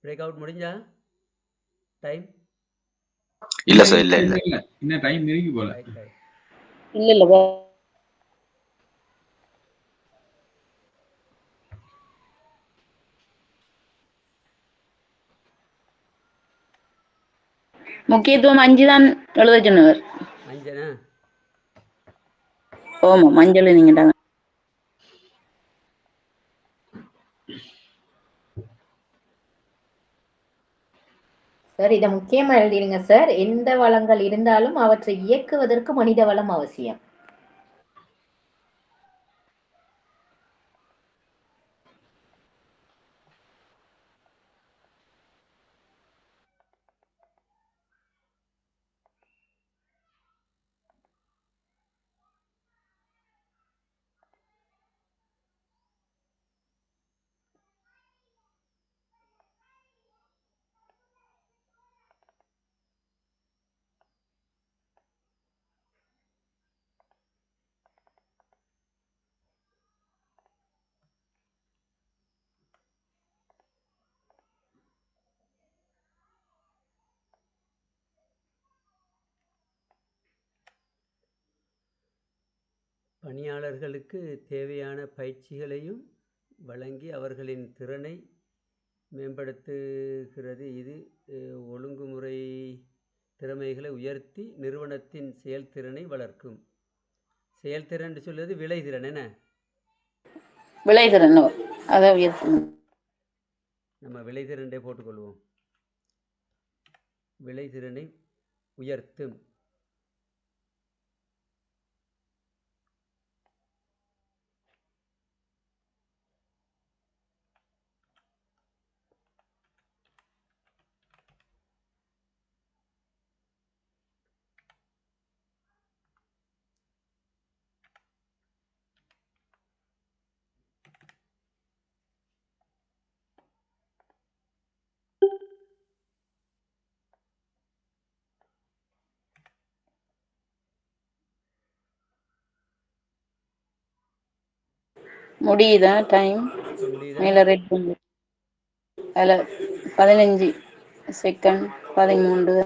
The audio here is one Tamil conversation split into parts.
பிரேக் அவுட் முடிஞ்சா டைம் இல்ல சார், இல்ல இன்னும் டைம் நெருங்கி போல. இல்ல முக்கியத்துவம் 5 தான் எழுத சொன்னவர். 5 ஆமா, மஞ்சள் நீங்க சார் இதை முக்கியமா எழுதிடுங்க சார். எந்த வளங்கள் இருந்தாலும் அவற்றை இயக்குவதற்கு மனித வளம் அவசியம். பணியாளர்களுக்கு தேவையான பயிற்சிகளையும் வழங்கி அவர்களின் திறனை மேம்படுத்துகிறது. இது ஒழுங்குமுறை திறமைகளை உயர்த்தி நிறுவனத்தின் செயல்திறனை வளர்க்கும். செயல்திறன் சொல்வது விளைதிறன். என்ன விளைதிறன்? அதை நம்ம விளைதிறனை போட்டுக்கொள்வோம். விளைதிறனை உயர்த்தும். முடியுதா டைம்? மேல ரெட் பண்ணு. அதுல 15 செகண்ட் 13.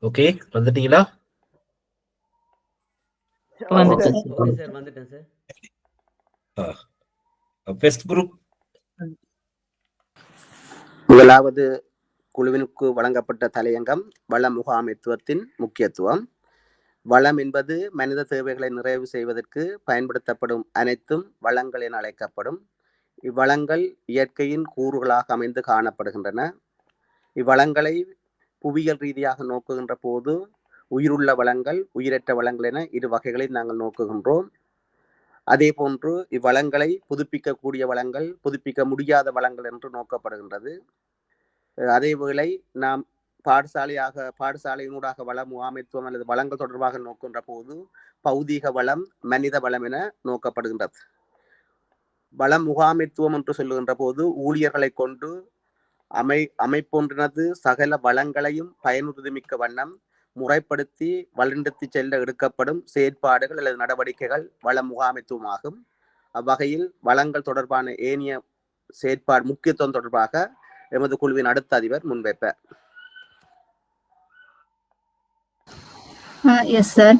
ஓகே, வந்துட்டீங்களா? வந்துட்டேன் சார். பெஸ்ட் குரூப் முதலாவது குழுவினுக்கு வழங்கப்பட்ட தலையங்கம் வள முகாமைத்துவத்தின் முக்கியத்துவம். வளம் என்பது மனித தேவைகளை நிறைவு செய்வதற்கு பயன்படுத்தப்படும் அனைத்தும் வளங்கள் என அழைக்கப்படும். இவ்வளங்கள் இயற்கையின் கூறுகளாக அமைந்து காணப்படுகின்றன. இவ்வளங்களை புவியியல் ரீதியாக நோக்குகின்ற போது உயிருள்ள வளங்கள், உயிரற்ற வளங்கள் என இரு வகைகளை நாங்கள் நோக்குகின்றோம். அதே போன்று இவ்வளங்களை புதுப்பிக்கக்கூடிய வளங்கள், புதுப்பிக்க முடியாத வளங்கள் என்று நோக்கப்படுகின்றது. அதேவேளை நாம் பாடசாலையினூடாக வள முகாமைத்துவம் அல்லது வளங்கள் தொடர்பாக நோக்கின்ற போது பௌதீக வளம், மனித வளம் என நோக்கப்படுகின்றது. வள முகாமைத்துவம் என்று சொல்லுகின்ற போது ஊழியர்களை கொண்டு அமைப்பொன்றினது சகல வளங்களையும் பயனுறுதிமிக்க வண்ணம் முறைப்படுத்தி வளர்ந்தெடுத்து செல்ல எடுக்கப்படும் செயற்பாடுகள் அல்லது நடவடிக்கைகள் வள முகாமைத்துவமாகும். அவ்வகையில் வளங்கள் தொடர்பான ஏனைய செயற்பாடு முக்கியத்துவம் தொடர்பாக எமது குழுவின் அடுத்த அதிபர் முன்வைப்பார். Yes sir.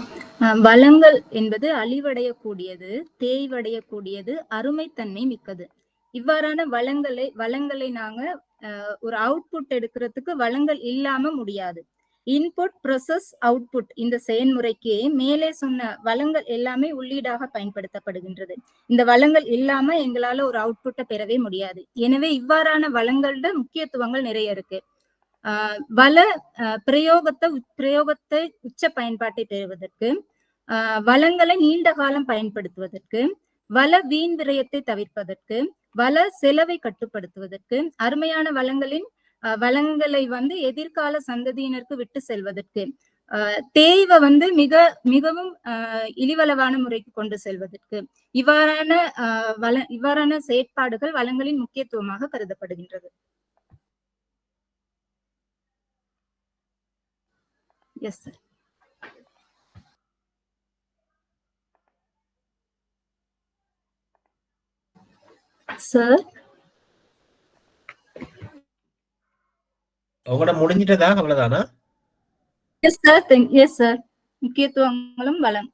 வளங்கள் என்பது அழிவடையக்கூடியது, தேய்வடையக்கூடியது, அருமைத்தன்மை மிக்கது. இவ்வாறான வளங்களை நாங்க ஒரு அவுட்புட் எடுக்கிறதுக்கு வளங்கள் இல்லாம முடியாது. இன்புட் ப்ரொசஸ் அவுட்புட் இந்த செயல்முறைக்கு மேலே சொன்ன வளங்கள் எல்லாமே உள்ளீடாக பயன்படுத்தப்படுகின்றது. இந்த வளங்கள் இல்லாம எங்களால ஒரு அவுட்புட்டை பெறவே முடியாது. எனவே இவ்வாறான வளங்களோட முக்கியத்துவங்கள் நிறைய இருக்கு. வள பிரயோகத்தை உச்ச பயன்பாட்டை பெறுவதற்கு, வளங்களை நீண்ட காலம் பயன்படுத்துவதற்கு, வள வீண் விரயத்தை தவிர்ப்பதற்கு, வள செலவை கட்டுப்படுத்துவதற்கு, அருமையான வளங்களை எதிர்கால சந்ததியினருக்கு விட்டு செல்வதற்கு, தேய்வை மிகவும் இழிவளவான முறைக்கு கொண்டு செல்வதற்கு இவ்வாறான செயற்பாடுகள் வளங்களின் முக்கியத்துவமாக கருதப்படுகின்றது. Yes, sir. Sir. உங்களோட முடிஞ்சிட்டதா அவ்வளவுதானா? Yes, sir. Yes, sir. முக்கியத்துவங்களும் வளம்.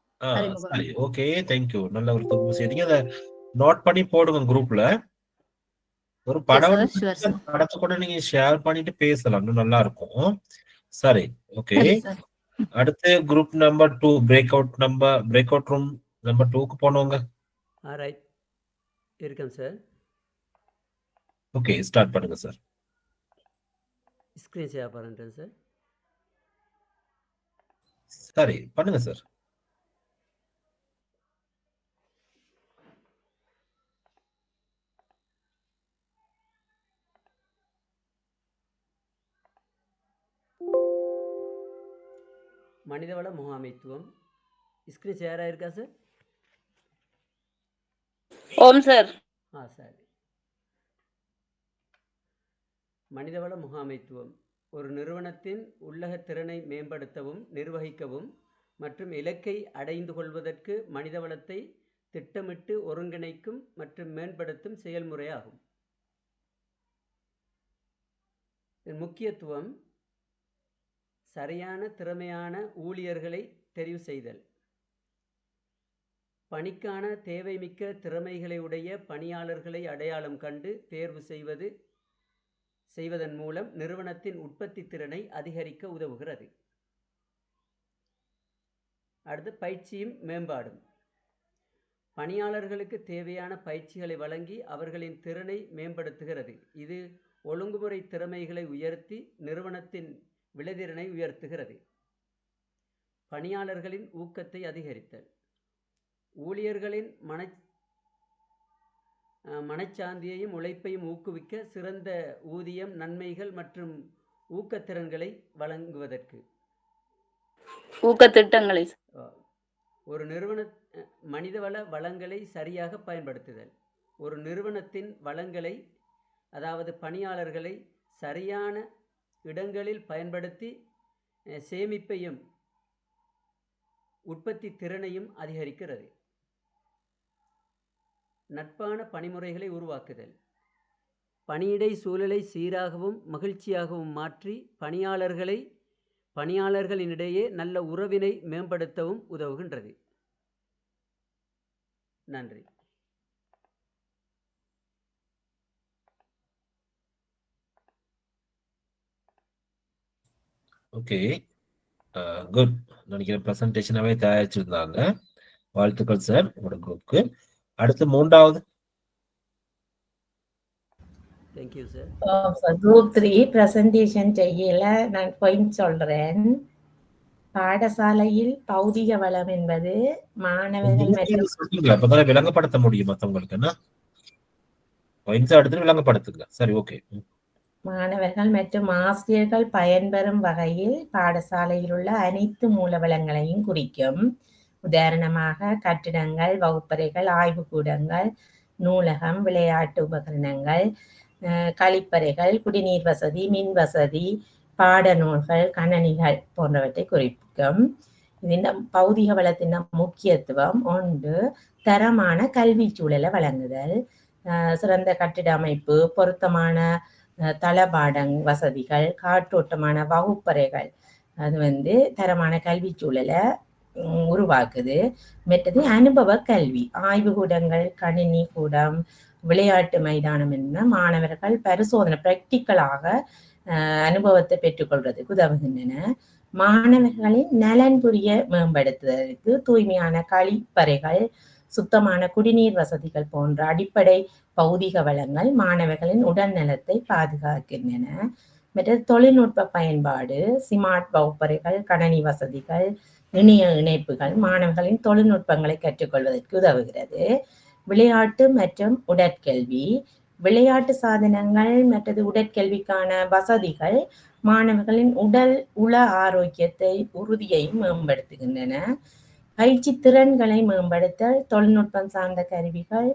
சரி, ஓகே, தேங்க்யூ. நல்ல ஒரு தொகுப்பு செய்தீங்க. அதை நோட் பண்ணி போடுங்க குரூப்ல. ஒரு படத்தை கூட நீங்க ஷேர் பண்ணிட்டு பேசலாம், நல்லா இருக்கும். சரி, ஓகே. அடுத்து group number 2 break out room number 2க்கு போனவங்க. ரைட், இருக்கேன் சார். ஓகே, ஸ்டார்ட் பண்ணுங்க சார். ஸ்கிரீன் ஷேர் பண்ணுறேன் சார். சரி, பண்ணுங்க சார். மனிதவள முகாமைத்துவம் ஸ்கிரீன் ஷேர் ஆயிருக்கா சார்? ஓம் சார். சரி. மனிதவள முகாமைத்துவம் ஒரு நிறுவனத்தின் உள்ளக திறனை மேம்படுத்தவும் நிர்வகிக்கவும் மற்றும் இலக்கை அடைந்து கொள்வதற்கு மனிதவளத்தை திட்டமிட்டு ஒருங்கிணைக்கும் மற்றும் மேம்படுத்தும் செயல்முறையாகும். இதன் முக்கியத்துவம் சரியான திறமையான ஊழியர்களை தெரிவு செய்தல், பணிக்கான தேவைமிக்க திறமைகளை உடைய பணியாளர்களை அடையாளம் கண்டு தேர்வு செய்வதன் மூலம் நிறுவனத்தின் உற்பத்தி திறனை அதிகரிக்க உதவுகிறது. அடுத்து பயிற்சியும் மேம்பாடும். பணியாளர்களுக்கு தேவையான பயிற்சிகளை வழங்கி அவர்களின் திறனை மேம்படுத்துகிறது. இது ஒழுங்குமுறை திறமைகளை உயர்த்தி நிறுவனத்தின் விளைதிறனை உயர்த்துகிறது. பணியாளர்களின் ஊக்கத்தை அதிகரித்தல். ஊழியர்களின் மனச்சாந்தியையும் உழைப்பையும் ஊக்குவிக்க சிறந்த ஊதியம், நன்மைகள் மற்றும் ஊக்கத்திறன்களை வழங்குவதற்கு ஊக்கத்திட்டங்களை ஒரு நிறுவன மனிதவள வளங்களை சரியாக பயன்படுத்துதல். ஒரு நிறுவனத்தின் வளங்களை, அதாவது பணியாளர்களை சரியான இடங்களில் பயன்படுத்தி சேமிப்பையும் உற்பத்தி திறனையும் அதிகரிக்கிறது. நட்பான பணிமுறைகளை உருவாக்குதல். பணியிடை சூழலை சீராகவும் மகிழ்ச்சியாகவும் மாற்றி பணியாளர்களிடையே நல்ல உறவினை மேம்படுத்தவும் உதவுகின்றது. நன்றி. Okay, good. நினைக்கிறேன் பிரசன்டேஷனாவே தயாரிச்சிருந்தாங்க. வாழ்த்துக்கள் சார் உங்களோட குரூப்க்கு. அடுத்து 3வது. Thank you sir. குரூப் 3 பிரசன்டேஷன் செய்யல. நான் பாயிண்ட் சொல்றேன். பாடசாலையில் பௌதிக வளம் என்பது மாணவர்கள் அப்பதான் விளங்கப்படுத்த முடியும் மற்றவங்களுக்கு. என்ன பாயிண்ட்ஸ் அடுத்து விளங்கப்படுத்துங்க. சரி, ஓகே. மாணவர்கள் மற்றும் ஆசிரியர்கள் பயன்பெறும் வகையில் பாடசாலையில் உள்ள அனைத்து மூலவளங்களையும் குறிக்கும். உதாரணமாக கட்டிடங்கள், வகுப்பறைகள், ஆய்வுக்கூடங்கள், நூலகம், விளையாட்டு உபகரணங்கள், கழிப்பறைகள், குடிநீர் வசதி, மின் வசதி, பாடநூல்கள், கணனிகள் போன்றவற்றை குறிக்கும். இந்த பௌதிக வளத்தின் முக்கியத்துவம்: 1, தரமான கல்வி சூழலை வழங்குதல், சிறந்த கட்டிட அமைப்பு, பொருத்தமான தளபாட வசதிகள், காற்றோட்டமான வகுப்பறைகள். அது தரமான கல்வி சூழலை உருவாக்குது. மற்றது அனுபவ கல்வி, ஆய்வுக்கூடங்கள், கணினி கூடம், விளையாட்டு மைதானம் என்ன மாணவர்கள் பரிசோதனை பிராக்டிக்கலாக அனுபவத்தை பெற்றுக்கொள்றதுக்கு உதவுகின்றன. மாணவர்களின் நலன் புரிய மேம்படுத்துவதற்கு தூய்மையான கழிப்பறைகள், சுத்தமான குடிநீர் வசதிகள் போன்ற அடிப்படை பௌதிக வளங்கள் மாணவர்களின் உடல் நலத்தை பாதுகாக்கின்றன. மற்ற தொழில்நுட்ப பயன்பாடு, ஸ்மார்ட் வகுப்பறைகள், கணனி வசதிகள், இணைய இணைப்புகள் மாணவர்களின் தொழில்நுட்பங்களை கற்றுக்கொள்வதற்கு உதவுகிறது. விளையாட்டு மற்றும் உடற்கல்வி, விளையாட்டு சாதனங்கள் மற்றது உடற்கல்விக்கான வசதிகள் மாணவர்களின் உடல் உள ஆரோக்கியத்தை உறுதியையும் மேம்படுத்துகின்றன. பயிற்சி திறன்களை மேம்படுத்தல், தொழில்நுட்பம் சார்ந்த கருவிகள்,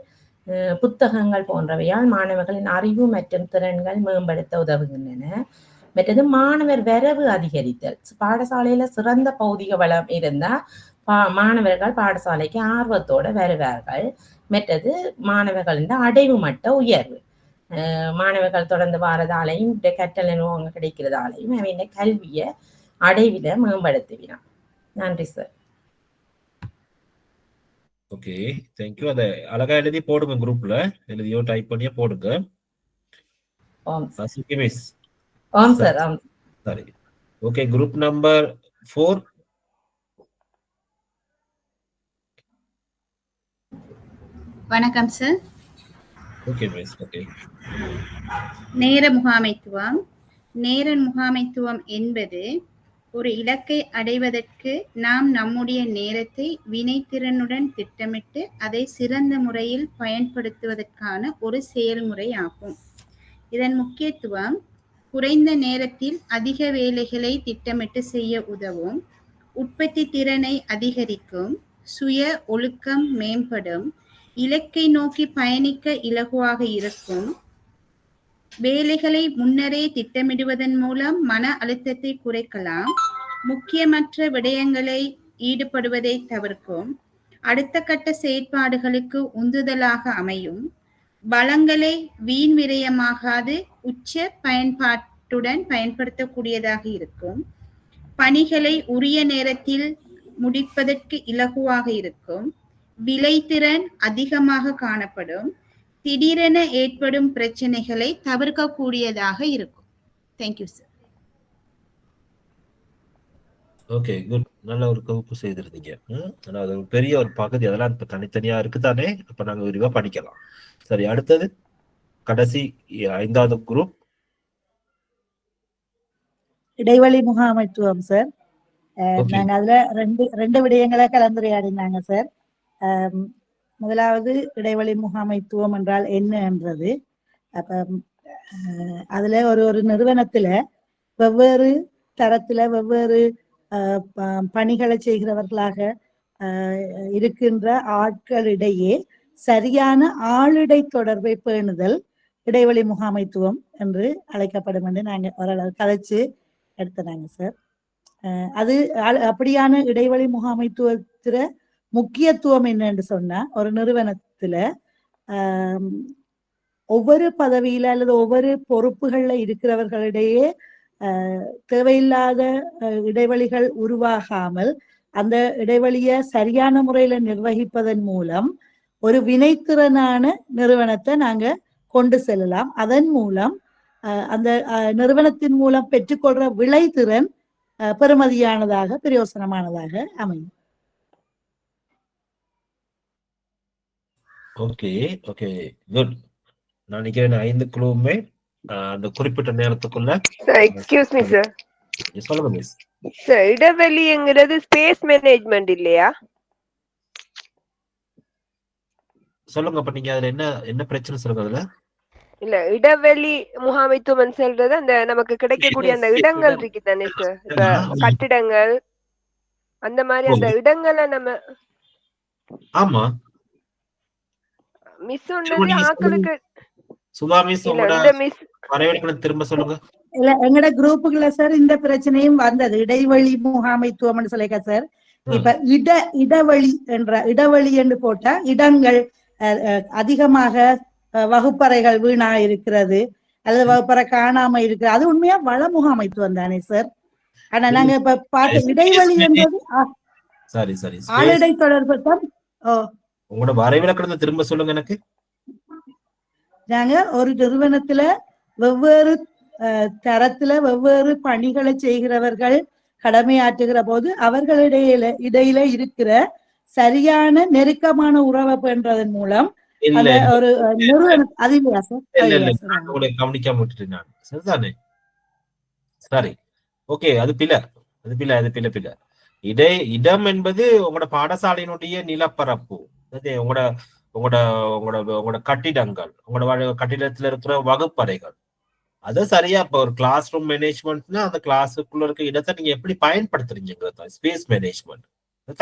புத்தகங்கள் போன்றவையால் மாணவர்களின் அறிவு மற்றும் திறன்கள் மேம்படுத்த உதவுகின்றன. மற்றது மாணவர் வரவு அதிகரித்தல், பாடசாலையில சிறந்த பௌதிக வளம் இருந்தா மாணவர்கள் பாடசாலைக்கு ஆர்வத்தோட வருவார்கள். மற்றது மாணவர்களின் அடைவு மட்ட உயர்வு, மாணவர்கள் தொடர்ந்து வாரதாலையும் கற்றல் அனுபவங்கள் கிடைக்கிறதாலையும் அவன் கல்வியை அடைவில மேம்படுத்துகிறான். நன்றி சார். Okay, thank you. அதை அழகா எழுதி போடுங்க, குரூப்ல எழுதியோ டைப் பண்ணியே போடுங்க. மிஸ். ஆம் சார். சரி, ஓகே. Group number 4. வணக்கம் சார். Okay miss. ஓகே. நேர முகாமைத்துவம். நேர முகாமைத்துவம் என்பது ஒரு இலக்கை அடைவதற்கு நாம் நம்முடைய நேரத்தை வினைத்திறனுடன் திட்டமிட்டு அதை சிறந்த முறையில் பயன்படுத்துவதற்கான ஒரு செயல்முறை ஆகும். இதன் முக்கியத்துவம் குறைந்த நேரத்தில் அதிக வேலைகளை திட்டமிட்டு செய்ய உதவும், உற்பத்தி திறனை அதிகரிக்கும், சுய ஒழுக்கம் மேம்படும், இலக்கை நோக்கி பயணிக்க இலகுவாக இருக்கும், வேலைகளை முன்னரே திட்டமிடுவதன் மூலம் மன அழுத்தத்தை குறைக்கலாம், முக்கியமற்ற விடயங்களை ஈடுபடுவதை தவிர்க்கும், அடுத்த கட்ட செயற்பாடுகளுக்கு உந்துதலாக அமையும், வளங்களை வீண் விரயமாகாது உச்ச பயன்பாட்டுடன் பயன்படுத்தக்கூடியதாக இருக்கும், பணிகளை உரிய நேரத்தில் முடிப்பதற்கு இலகுவாக இருக்கும், விளைத்திறன் அதிகமாக காணப்படும், திடீரென ஏற்படும் பிரச்சனைகளை தவிர்க்கக்கூடியதாக இருக்கும். Thank you sir. Okay, good. நல்ல ஒரு தொகுப்பு செய்திருந்தீங்க. அதாவது பெரிய ஒரு பகுதி அதெல்லாம் இப்ப தனித்தனியா இருக்குதானே, அப்ப நாங்க விரிவா படிக்கலாம். சரி, அடுத்தது கடைசி 5வது குரூப், இடைவெளி முகாமைத்துவம் சார். நாங்க அதுல ரெண்டு விடயங்களை கலந்துரையாடினாங்க சார். முதலாவது இடைவெளி முகாமைத்துவம் என்றால் என்ன என்றது. அப்ப அதுல ஒரு நிறுவனத்துல வெவ்வேறு தரத்துல வெவ்வேறு பணிகளை செய்கிறவர்களாக இருக்கின்ற ஆட்களிடையே சரியான ஆளிடை தொடர்பை பேணுதல் இடைவெளி முகாமைத்துவம் என்று அழைக்கப்படும் என்று நாங்க ஓரளவு கதைச்சு எடுத்தனாங்க சார். அது அப்படியான இடைவெளி முகாமைத்துவத்துல முக்கியத்துவம் என்னன்னு சொன்னா, ஒரு நிறுவனத்துல ஒவ்வொரு பதவியில அல்லது ஒவ்வொரு பொறுப்புகள்ல இருக்கிறவர்களிடையே தேவையில்லாத இடைவெளிகள் உருவாகாமல் அந்த இடைவெளியை சரியான முறையில நிர்வகிப்பதன் மூலம் ஒரு வினைத்திறனான நிறுவனத்தை நாங்க கொண்டு செல்லலாம். அதன் மூலம் அந்த நிறுவனத்தின் மூலம் பெற்றுக்கொள்ற விளைத்திறன் பெறுமதியானதாக பிரயோசனமானதாக அமையும். Okay okay, good. நான் நினைக்கிறேன் 5 குழுவுமே அந்த குறிப்பிட்ட நேரத்துக்குள்ள. Excuse me sir. சொல்லுங்க மிஸ். சார், இடைவெளிங்கிறது ஸ்பேஸ் மேனேஜ்மெண்ட் இல்லையா? சொல்லுங்க. அப்ப நீங்க அதுல என்ன பிரச்சனை சொல்லுங்க. அதுல இல்ல, இடைவெளி முகாமைத்துவம் சொல்றது அந்த நமக்கு கிடைக்கக்கூடிய அந்த இடங்கள் இருக்கு தானே சார், இப்ப கட்டிடங்கள் அந்த மாதிரி அந்த இடங்களை நம்ம. ஆமா மிஸ் சொன்னது ஆட்களுக்கு. சுதா மிஸ், உங்களோட வரவேற்பு திரும்ப சொல்லுங்க. இல்ல, எங்கட குரூப்புக்குள்ள சார் இந்த பிரச்சனையும் வந்தது. இடைவெளி முகாமைத்துவம்னு சொல்லிக்க சார். இப்ப இடைவெளி என்று போட்டா இடங்கள் அதிகமாக வகுப்பறைகள் வீணா இருக்கிறது அல்லது வகுப்பறை காணாம இருக்கிறது, அது உண்மையா வள முகாமைத்துவம் தானே சார்? ஆனா நாங்க இப்ப பார்த்த இடைவெளி என்பது ஆளிடை தொடர்பு தான். உங்களோட வரைவிலக்கணத்தை திரும்ப சொல்லுங்க எனக்கு. நாங்க ஒரு நிறுவனத்துல வெவ்வேறு தரத்துல வெவ்வேறு பணிகளை செய்கிறவர்கள் கடமையாற்றுகிற போது அவர்களிடையில இடையில இருக்கிற சரியான நெருக்கமான உறவை பென்றதன் மூலம் அந்த ஒரு நிறுவனம் அது இல்லையா சார்? உங்களை கவனிக்காம விட்டுட்டு நான் சரிதானே? சரி, ஓகே. அது பிள்ளை இடம் என்பது உங்களோட பாடசாலையினுடைய நிலப்பரப்பு, உங்களோட உங்களோட உங்களோட உங்களோட கட்டிடங்கள், உங்களோட கட்டிடத்துல இருக்கிற வகுப்பறைகள். அது சரியா. இப்ப ஒரு கிளாஸ் ரூம் மேனேஜ்மெண்ட்னா அந்த கிளாஸுக்குள்ள இருக்க இடத்தை நீங்க எப்படி பயன்படுத்துறீங்கிறது தான் ஸ்பேஸ் மேனேஜ்மெண்ட்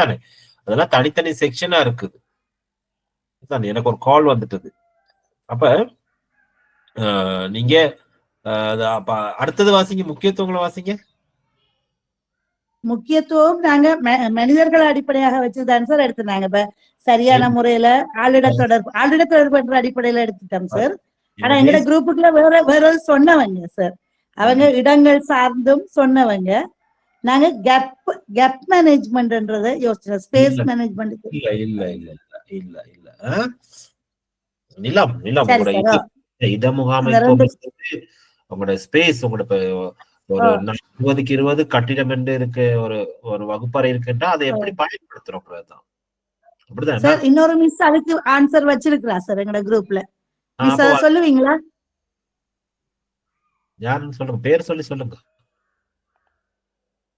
தானே. அதெல்லாம் தனித்தனி செக்ஷனா இருக்குது தானே. எனக்கு ஒரு கால் வந்துட்டது. அப்ப நீங்க அடுத்தது வாசிங்க, முக்கியத்துவங்களை வாசிங்க. முக்கியத்துவம் நாங்க மனிதர்களை அடிப்படையாக வச்சுதான் சார் எடுத்துனாங்க. இப்ப சரியான முறையில ஆளிட தொடர்பு என்ற அடிப்படையில எடுத்துட்டோம் சார். ஆனா எங்கட குரூப்புக்குள்ள வேற சொன்னவங்க சார், அவங்க இடங்கள் சார்ந்தும் சொன்னவங்க. நாங்க கேப் மேனேஜ்மெண்ட்ன்றத யோசிச்சோம், ஸ்பேஸ் மேனேஜ்மெண்ட். இல்ல நிலம் இட முகாமைத்துவம், உங்களோட ஸ்பேஸ், உங்களோட ஒரு 20 கட்டிடம் என்று இருக்கு, ஒரு வகுப்பறை இருக்குன்னா அதை எப்படி பயன்படுத்துறோம் அப்படிதான். சார் இன்னொரு மிஸ் அதுக்கு ஆன்சர் வச்சிருக்கிறா சார் எங்கட குரூப்ல. மிஸ் அத சொல்லுவீங்களா? யாருன்னு சொல்லுங்க, பேர் சொல்லி சொல்லுங்க.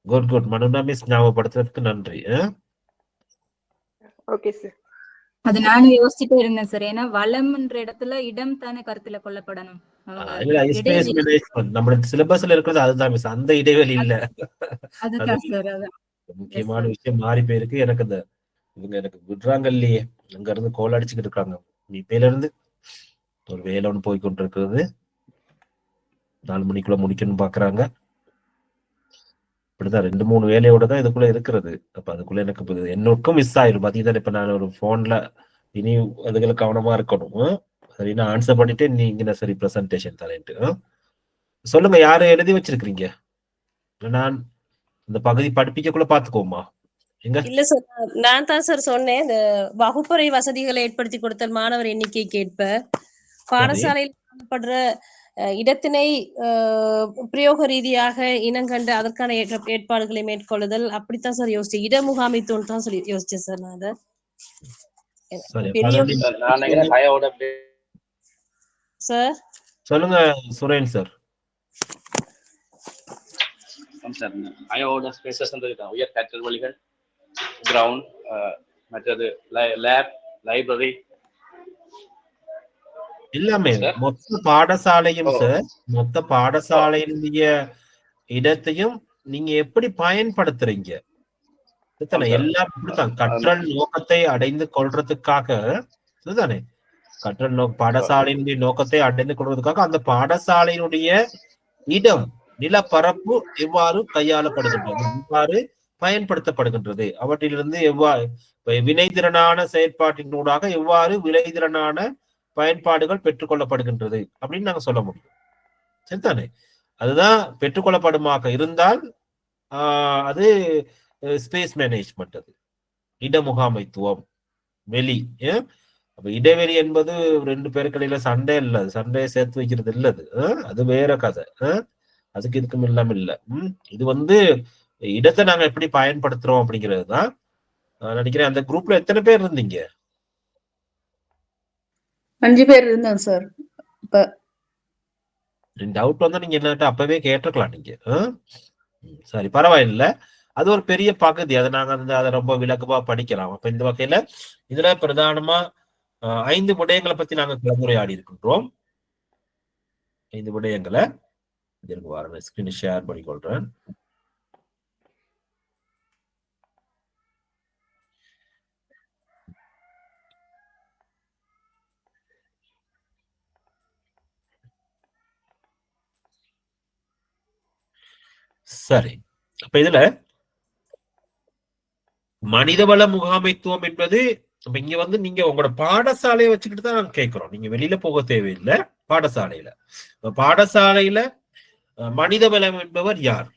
குட் மனுனா மிஸ், ஞாபகப்படுத்துறதுக்கு நன்றி. Okay sir. அது நானும் யோசிச்சுட்டே இருந்தேன் சார். ஏன்னா வளம்ன்ற இடத்துல இடம் தானே கருத்துல கொள்ளப்படணும். நம்ம சிலபஸ்ல இருக்கிறது அதுதான் மிஸ், அந்த இடைவெளி இல்ல. முக்கியமான விஷயம் மாறி போயிருக்கு. எனக்கு இந்த இவங்க எனக்கு விடுறாங்க இல்லையே, அங்க இருந்து கோல் அடிச்சுக்கிட்டு இருக்காங்க. இப்பையில இருந்து ஒரு வேலை ஒன்று போய் கொண்டு இருக்கிறது, 4 மணிக்குள்ள முடிக்கணும்னு பாக்குறாங்க. இப்படிதான் 2-3 வேலையோட தான் இதுக்குள்ள இருக்கிறது. அப்ப அதுக்குள்ள எனக்கு என்னக்கும் மிஸ் ஆயிரும். பாத்தீங்கன்னா இப்ப நான் ஒரு போன்ல இனி அதுகளை கவனமா இருக்கணும். சரி, நான் ஆன்சர் பண்ணிட்டு நீங்க சரி பிரசன்டேஷன் தரேன்ட்டு சொல்லுங்க. யாரு எழுதி வச்சிருக்கீங்க? நான் இந்த பகுதி படிப்பிக்கக்குள்ள பாத்துக்கோமா. இல்ல சார், நான் தான் சார் சொன்னேன். இந்த வகுப்பறை வசதிகளை ஏற்படுத்தி கொடுத்தல் மாணவர் எண்ணிக்கைக்கு ஏற்ப பாடசாலையில் காணப்படுற இடத்தினை பிரயோக ரீதியாக இனங்கண்டு அதற்கான ஏற்பாடுகளை மேற்கொள்ளுதல், அப்படித்தான் சார் யோசிச்சேன். இட முகாமைத்துவம் தான் சொல்லி யோசிச்சேன் சார் நான். அதை சார் சொல்லுங்க சுரேன் சார். அயோட ஸ்பேசஸ் உயர் கற்றல் வழிகள், கிரவுண்ட், மற்றது லேப், லைப்ரரி எல்லாமே மொத்த பாடசாலையும் சார், மொத்த பாடசாலையினுடைய இடத்தையும் நீங்க எப்படி பயன்படுத்துறீங்க எல்லாம் இப்படித்தான். கற்றல் நோக்கத்தை அடைந்து கொள்றதுக்காக இதுதானே, கற்றல் பாடசாலையினுடைய நோக்கத்தை அடைந்து கொள்வதற்காக அந்த பாடசாலையினுடைய இடம், நிலப்பரப்பு எவ்வாறு கையாளப்படுகின்றது, எவ்வாறு பயன்படுத்தப்படுகின்றது, அவற்றிலிருந்து எவ்வாறு வினைத்திறனான செயற்பாட்டினூடாக எவ்வாறு விளைதிறனான பயன்பாடுகள் பெற்றுக்கொள்ளப்படுகின்றது அப்படின்னு நாங்க சொல்ல முடியும். சரிதானே? அதுதான் பெற்றுக்கொள்ளப்படுமாக இருந்தால் அது ஸ்பேஸ் மேனேஜ்மெண்ட், அது இட முகாமைத்துவம். வெளி அப்ப இடைவெளி என்பது 2 பேருக்கிடையில சண்டை இல்ல, சண்டையை சேர்த்து வைக்கிறது இல்லது, அது வேற கதை. அதுக்கு இதுக்கும் இல்லாம இல்ல. இது இடத்தை நாங்க எப்படி பயன்படுத்துறோம் அப்படிங்கிறது தான் நினைக்கிறேன். அந்த குரூப்ல எத்தனை பேர் இருந்தீங்க? 5 பேர் இருந்தோம் சார். டவுட் வந்தா நீங்க என்ன அப்பவே கேட்டிருக்கலாம் நீங்க. சரி, பரவாயில்ல. அது ஒரு பெரிய பகுதி, அதை நாங்க அதை ரொம்ப விளக்கமா படிக்கலாம். அப்ப இந்த வகையில இதுல பிரதானமா 5 விடயங்களை பத்தி நாங்க கலந்துரையாடி இருக்கின்றோம். 5 விடயங்களை ஸ்கிரீன் ஷேர் பண்ணிக்கொள்றேன். சரி, அப்ப இதுல மனிதவள முகாமைத்துவம் என்பது இங்க நீங்க உங்களோட பாடசாலையை வச்சுக்கிட்டு தான் நாங்க கேட்கிறோம். நீங்க வெளியில போக தேவையில்லை. பாடசாலையில மனிதவளம் என்பவர் யார்?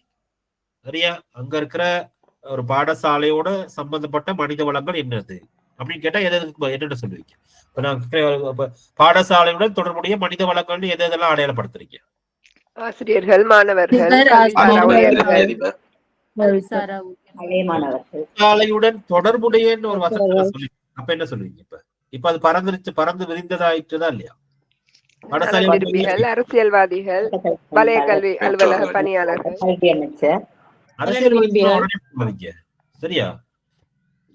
சரியா? அங்க இருக்கிற ஒரு பாடசாலையோட சம்பந்தப்பட்ட மனித வளங்கள் என்னது அப்படின்னு கேட்டா என்னென்ன சொல்லுவீங்க? இப்ப நான் பாடசாலையுடன் தொடர்புடைய மனித வளங்கள்னு எதெல்லாம் அடையாளப்படுத்துறீங்க? ஆசிரியர்கள், மாணவர்கள், பழைய மாணவர்கள் சாலையுடன் தொடர்புடைய ஒரு வசனத்தை சொல்லி அப்ப என்ன சொல்லுவீங்க? இப்ப அது பறந்து விரிந்ததாயிட்டுதான் இல்லையா? விரும்பிகள், அரசியல்வாதிகள், வலய கல்வி அலுவலக பணியாளர்கள், கல்வி அமைச்சர், சரியா?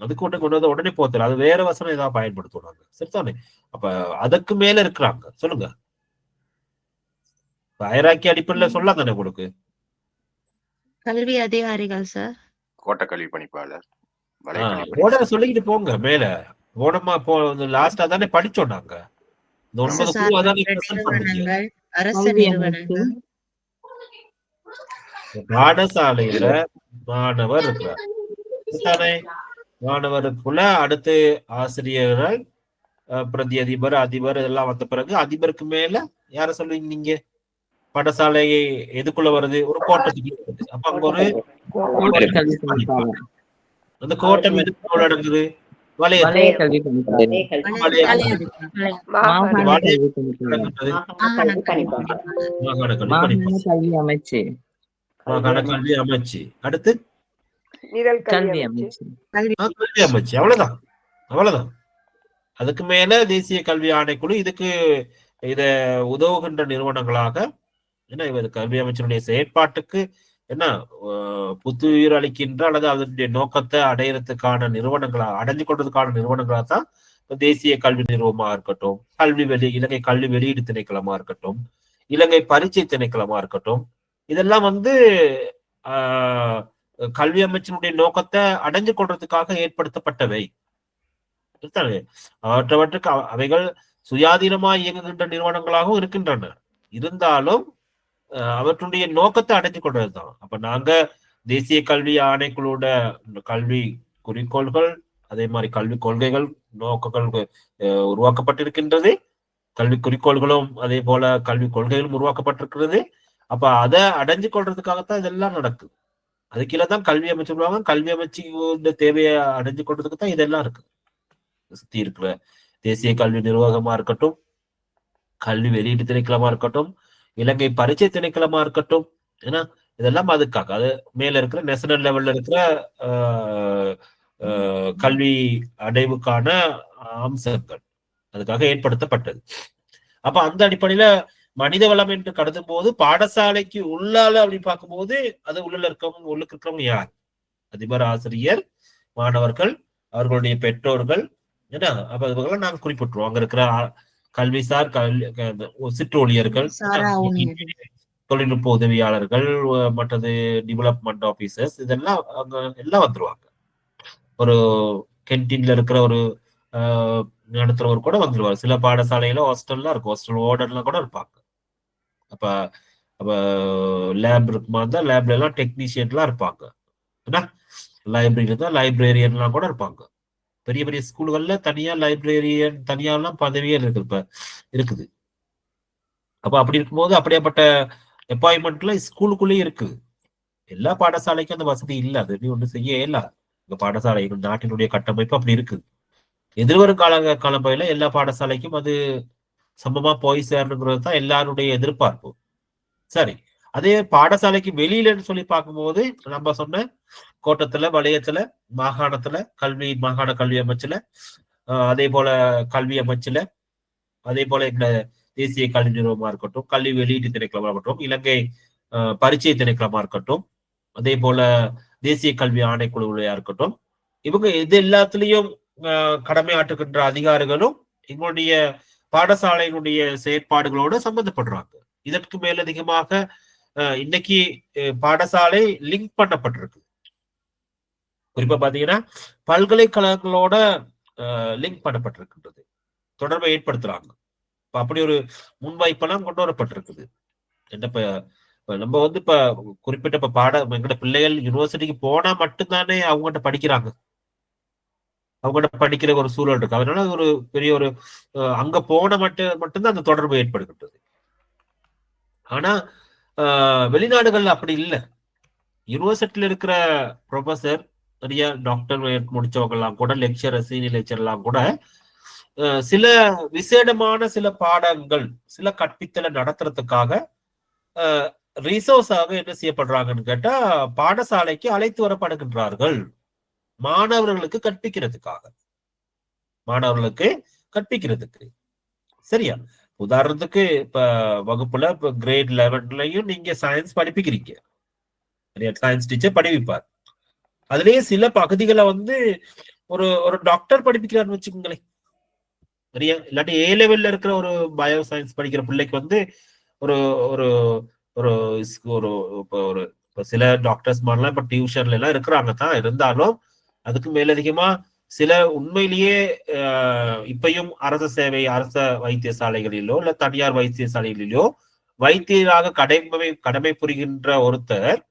அதுக்கு கொண்டு வந்து உடனே போத்தல, அது வேற வசனம் ஏதாவது பயன்படுத்துவாங்க, சரிதானே? அப்ப அதுக்கு மேல இருக்கிறாங்க, சொல்லுங்க. ஹைரார்கி அடிப்படையில் சொல்லலாம் தானே உங்களுக்கு? கல்வி அதிகாரிகள் சார், கோட்ட கல்வி பணிப்பாளர், சொல்லிக்கிட்டு போங்க மேல. போனமா போ லாஸ்டா தானே படிச்சோம் நாங்க. இந்த 9 குழு அதானே நிறுவனங்கள், அரசு நிறுவனங்கள், பாடசாலையில மாணவர் இருக்கிறார், மாணவருக்குள்ள அடுத்து ஆசிரியர்கள், பிரதி அதிபர், அதிபர் இதெல்லாம் வந்த பிறகு அதிபருக்கு மேல யார சொல்லுவீங்க நீங்க? பாடசாலையை எதுக்குள்ள வருது? ஒரு கோட்டத்துக்கு. அப்ப அங்க ஒரு அந்த கோட்டம் எதுக்குள்ள நடக்குது? வலய கல்வி அமைச்சு, அடுத்து கல்வி அமைச்சு, கல்வி அமைச்சு. அவ்வளவுதான். அதுக்கு மேல தேசிய கல்வி ஆணைக்குழு இதுக்கு இத உதவுகின்ற நிறுவனங்களாக என்ன இவர் கல்வி அமைச்சருடைய செயற்பாட்டுக்கு என்ன புத்துயிர் அளிக்கின்ற அல்லது அதனுடைய நோக்கத்தை அடையறதுக்கான நிறுவனங்களா அடைஞ்சு கொண்டதுக்கான நிறுவனங்களா தான் தேசிய கல்வி நிறுவனமா இருக்கட்டும், இலங்கை கல்வி வெளியீடு திணைக்களமா இருக்கட்டும், இலங்கை பரீட்சை திணைக்களமா இருக்கட்டும், இதெல்லாம் கல்வி அமைச்சனுடைய நோக்கத்தை அடைஞ்சு கொள்றதுக்காக ஏற்படுத்தப்பட்டவை. அவற்றவற்றுக்கு அவைகள் சுயாதீனமாக இயங்குகின்ற நிறுவனங்களாகவும் இருக்கின்றன. இருந்தாலும் அவற்றுடைய நோக்கத்தை அடைஞ்சு கொண்டதுதான். அப்ப நாங்க தேசிய கல்வி ஆணைக்குழுவோட கல்வி குறிக்கோள்கள், அதே மாதிரி கல்வி கொள்கைகள், நோக்கங்கள் உருவாக்கப்பட்டிருக்கின்றது. கல்வி குறிக்கோள்களும் அதே போல கல்வி கொள்கைகளும் உருவாக்கப்பட்டிருக்கிறது. அப்ப அதை அடைஞ்சு கொள்றதுக்காகத்தான் இதெல்லாம் நடக்குது. அது கீழே தான் கல்வி அமைச்சு சொல்லுவாங்க. கல்வி அமைச்சோட தேவையை அடைஞ்சு கொள்றதுக்கு தான் இதெல்லாம் இருக்கு. சுத்தி இருக்கிற தேசிய கல்வி நிர்வாகமா இருக்கட்டும், கல்வி வெளியீட்டு திணைக்களமா இருக்கட்டும், இலங்கை பரீட்சை திணைக்களமா இருக்கட்டும், ஏன்னா இதெல்லாம் அதுக்காக அது மேல இருக்கிற நேஷனல் லெவல்ல இருக்கிற கல்வி அடைவுக்கான அம்சங்கள் அதுக்காக ஏற்படுத்தப்பட்டது. அப்ப அந்த அடிப்படையில மனித வளம் என்று கருதும் போது பாடசாலைக்கு உள்ளால அப்படின்னு பார்க்கும்போது அது உள்ளுக்கு இருக்கிறவங்க யார்? அதிபர், ஆசிரியர், மாணவர்கள், அவர்களுடைய பெற்றோர்கள், ஏன்னா அப்ப அதுக்கெல்லாம் நாங்க குறிப்பிட்டுருவோம். அங்க இருக்கிற கல்விசார் சிற்றூழியர்கள், தொழில்நுட்ப உதவியாளர்கள், மற்றது டெவலப்மெண்ட் ஆபீசர்ஸ், இதெல்லாம் அங்க எல்லாம் வந்துருவாங்க. ஒரு கேன்டீன்ல இருக்கிற ஒரு நடத்துறவர் கூட வந்துருவார். சில பாடசாலையில ஹாஸ்டல்லாம் இருக்கும், ஹாஸ்டல் வார்டன்லாம் கூட இருப்பாங்க. அப்ப லேப் இருக்குமா இருந்தா லேப்ல எல்லாம் டெக்னீஷியன்லாம் இருப்பாங்க. லைப்ரரி தான் லைப்ரரியன்லாம் கூட இருப்பாங்க. பெரிய பெரிய ஸ்கூல்கள்ல தனியா லைப்ரரியன் தனியாலாம் பதவியே இருக்குது. அப்ப அப்படி இருக்கும்போது அப்படியாப்பட்ட அப்பாயின்மெண்ட்ல ஸ்கூலுக்குள்ளேயே இருக்குது. எல்லா பாடசாலைக்கும் அந்த வசதி இல்லை, அது ஒண்ணு செய்ய இயலாது. இந்த பாடசாலை நாட்டினுடைய கட்டமைப்பு அப்படி இருக்குது. எதிர்வரும் காலப்பையில எல்லா பாடசாலைக்கும் அது சமமா போய் சேரணுங்கிறது தான் எல்லாருடைய எதிர்பார்ப்பு. சரி, அதே பாடசாலைக்கு வெளியிலன்னு சொல்லி பார்க்கும்போது நம்ம சொன்ன கோட்டத்துல, வலயத்துல, மாகாணத்துல, மாகாண கல்வி அமைச்சுல, அதே போல கல்வி அமைச்சுல, அதே போல இந்த தேசிய கல்வி நிறுவனமா இருக்கட்டும், கல்வி வெளியீட்டு திணைக்களமா இருக்கட்டும், இலங்கை பரீட்சை திணைக்களமா இருக்கட்டும், அதே போல தேசிய கல்வி ஆணைக்குழுவையா இருக்கட்டும், இவங்க இது எல்லாத்துலயும் கடமையாற்றுகின்ற அதிகாரிகளும் எங்களுடைய பாடசாலையினுடைய செயற்பாடுகளோட சம்பந்தப்படுறாங்க. இதற்கு மேலதிகமாக இன்னைக்கு பாடசாலை லிங்க் பண்ணப்பட்டிருக்கு. குறிப்பா பாத்தீங்கன்னா பல்கலைக்கழகங்களோட லிங்க் பண்ணப்பட்டிருக்கின்றது, தொடர்பை ஏற்படுத்துறாங்க. அப்படி ஒரு முன்வைப்பெல்லாம் கொண்டு வரப்பட்டிருக்குது. நம்ம இப்ப குறிப்பிட்ட எங்கட பிள்ளைகள் யூனிவர்சிட்டிக்கு போனா மட்டும்தானே அவங்ககிட்ட படிக்கிறாங்க, அவங்ககிட்ட படிக்கிற ஒரு சூழல் இருக்கு. அதனால ஒரு பெரிய ஒரு அங்க போன மட்டும்தான் அந்த தொடர்பு ஏற்படுகின்றது. ஆனா வெளிநாடுகள்ல அப்படி இல்லை. யூனிவர்சிட்டியில இருக்கிற ப்ரொஃபசர், நிறைய டாக்டர் முடிச்சவங்க எல்லாம் கூட, லெக்சரர், சீனியர் லெக்சர் எல்லாம் கூட சில விசேடமான சில பாடங்கள், சில கற்பித்தலை நடத்துறதுக்காக ரிசோர்ஸாக என்ன செய்யப்படுறாங்கன்னு கேட்டா பாடசாலைக்கு அழைத்து வரப்படுகின்றார்கள் மாணவர்களுக்கு கற்பிக்கிறதுக்கு. சரியா? உதாரணத்துக்கு இப்ப வகுப்புல இப்ப கிரேட் 11லயும் நீங்க சயின்ஸ் படிப்பிக்கிறீங்க, சயின்ஸ் டீச்சர் படிப்பிப்பார். அதுலயே சில பகுதிகளை வந்து ஒரு ஒரு டாக்டர் படிப்பிக்கிறாருன்னு வச்சுக்கோங்களேன். சரியா? இல்லாட்டி ஏ லெவல்ல இருக்கிற ஒரு பயோ சயின்ஸ் படிக்கிற பிள்ளைக்கு வந்து ஒரு ஒரு ஒரு ஒரு ஒரு சில டாக்டர்ஸ் மாதிரிலாம் இப்ப டியூஷன்ல எல்லாம் இருக்கிறாங்க தான். இருந்தாலும் அதுக்கு மேலதிகமா சில உண்மையிலேயே இப்பயும் அரச வைத்தியசாலைகளிலோ இல்ல தனியார் வைத்தியசாலைகளிலோ வைத்தியராக கடமை புரிகின்ற ஒருத்தர்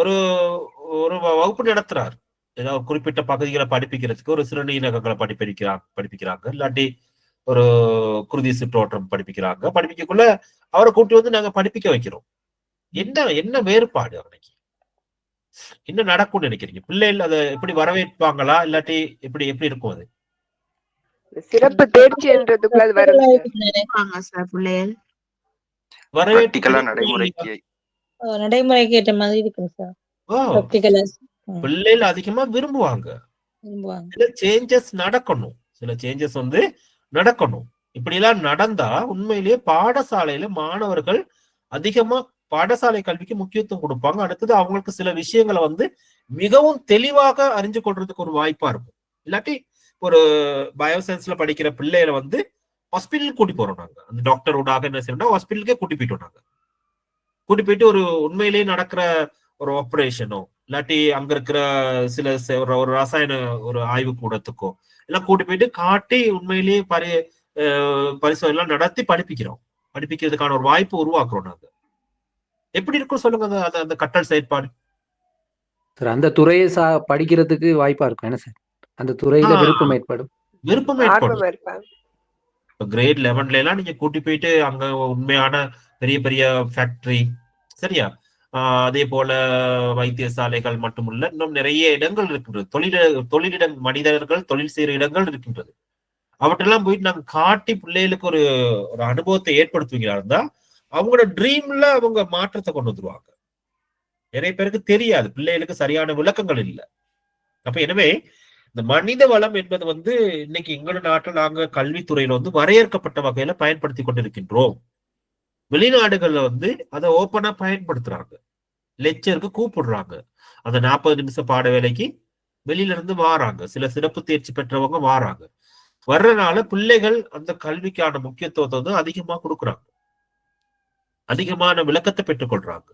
ஒரு ஒரு வகுப்பு நடத்துறார். ஏதாவது குறிப்பிட்ட பகுதிகளை படிப்பிக்கிறதுக்கு ஒரு சிறுநீரகங்களை படிப்பிக்கிறாங்க, இல்லாட்டி ஒரு குருதி சுற்றோட்டம் படிப்பிக்கக்குள்ள அவரை கூட்டி வந்து நாங்க படிப்பிக்க வைக்கிறோம். என்ன வேறுபாடு அவனுக்கு? என்ன நடக்கும்னு நினைக்கிறீங்க? பிள்ளைகள் அதை எப்படி வரவேற்பாங்களா இல்லாட்டி எப்படி எப்படி இருக்கும்? அது சிறப்பு தேர்ச்சின்றதுக்குள்ள அது வரும் சார். பிள்ளைகள் நடைமுறைக்கு ஏற்ற மாதிரி இருக்கும் சார். பிள்ளைகள் அதிகமா விரும்புவாங்க. சில சேஞ்சஸ் நடக்கணும். இப்படி எல்லாம் நடந்தா உண்மையிலேயே பாடசாலையில மாணவர்கள் அதிகமா பாடசாலை கல்விக்கு முக்கியத்துவம் கொடுப்பாங்க. அடுத்தது அவங்களுக்கு சில விஷயங்களை வந்து மிகவும் தெளிவாக அறிஞ்சு கொள்றதுக்கு ஒரு வாய்ப்பா இருக்கும். இல்லாட்டி ஒரு பயோசயின்ஸ்ல படிக்கிற பிள்ளைகளை வந்து ஹாஸ்பிட்டலுக்கு கூட்டி போறோம் நாங்க. அந்த டாக்டர் ஊடாக என்ன செய்யணும்னா ஹாஸ்பிட்டலுக்கே கூட்டி போயிட்டோம் நாங்க. கூட்டி போயிட்டு ஒரு உண்மையிலேயே நடக்கிற ஒரு ஆப்ரேஷனோ இல்லாட்டி அங்க இருக்கிற சில ஒரு ரசாயன ஒரு ஆய்வு கூடத்துக்கோ எல்லாம் கூட்டி போயிட்டு காட்டி உண்மையிலேயே பரிசோதனை எல்லாம் நடத்தி படிப்பிக்கிறதுக்கான ஒரு வாய்ப்பு உருவாக்குறோம் நாங்க. எப்படி இருக்கும் சொல்லுங்க அந்த கற்றல் செயற்பாடு? சார் அந்த துறையை படிக்கிறதுக்கு வாய்ப்பா இருக்கும் என்ன சார்? அந்த துறையில விருப்பம் ஏற்படும். கிரேட் 11ல எல்லாம் நீங்க கூட்டி போயிட்டு அங்க உண்மையான பெரிய பெரிய ஃபேக்டரி, சரியா, அதே போல வைத்தியசாலைகள் மட்டுமல்ல, இன்னும் நிறைய இடங்கள் இருக்கின்றது. தொழிலிட மனிதர்கள் தொழில் செய்யற இடங்கள் இருக்கின்றது. அவற்றெல்லாம் போயிட்டு நாங்க காட்டி பிள்ளைகளுக்கு ஒரு ஒரு அனுபவத்தை ஏற்படுத்துவீங்களா இருந்தா அவங்களோட ட்ரீம்ல அவங்க மாற்றத்தை கொண்டு வந்துருவாங்க. நிறைய பேருக்கு தெரியாது, பிள்ளைகளுக்கு சரியான விளக்கங்கள் இல்லை. அப்ப எனவே இந்த மனித வளம் என்பது வந்து இன்னைக்கு எங்களோட நாட்டில் நாங்க கல்வித்துறையில வந்து வரையறுக்கப்பட்ட வகையில பயன்படுத்தி கொண்டிருக்கின்றோம். வெளிநாடுகள்ல வந்து அதை ஓப்பனா பயன்படுத்துறாங்க. லெக்சருக்கு கூப்பிடுறாங்க. அந்த 40 நிமிஷம் பாட வேலைக்கு வெளியில இருந்து வாராங்க. சில சிறப்பு தேர்ச்சி பெற்றவங்க வாராங்க. வர்றதுனால பிள்ளைகள் அந்த கல்விக்கான முக்கியத்துவத்தை வந்து அதிகமா கொடுக்குறாங்க, அதிகமான விளக்கத்தை பெற்றுக்கொள்றாங்க.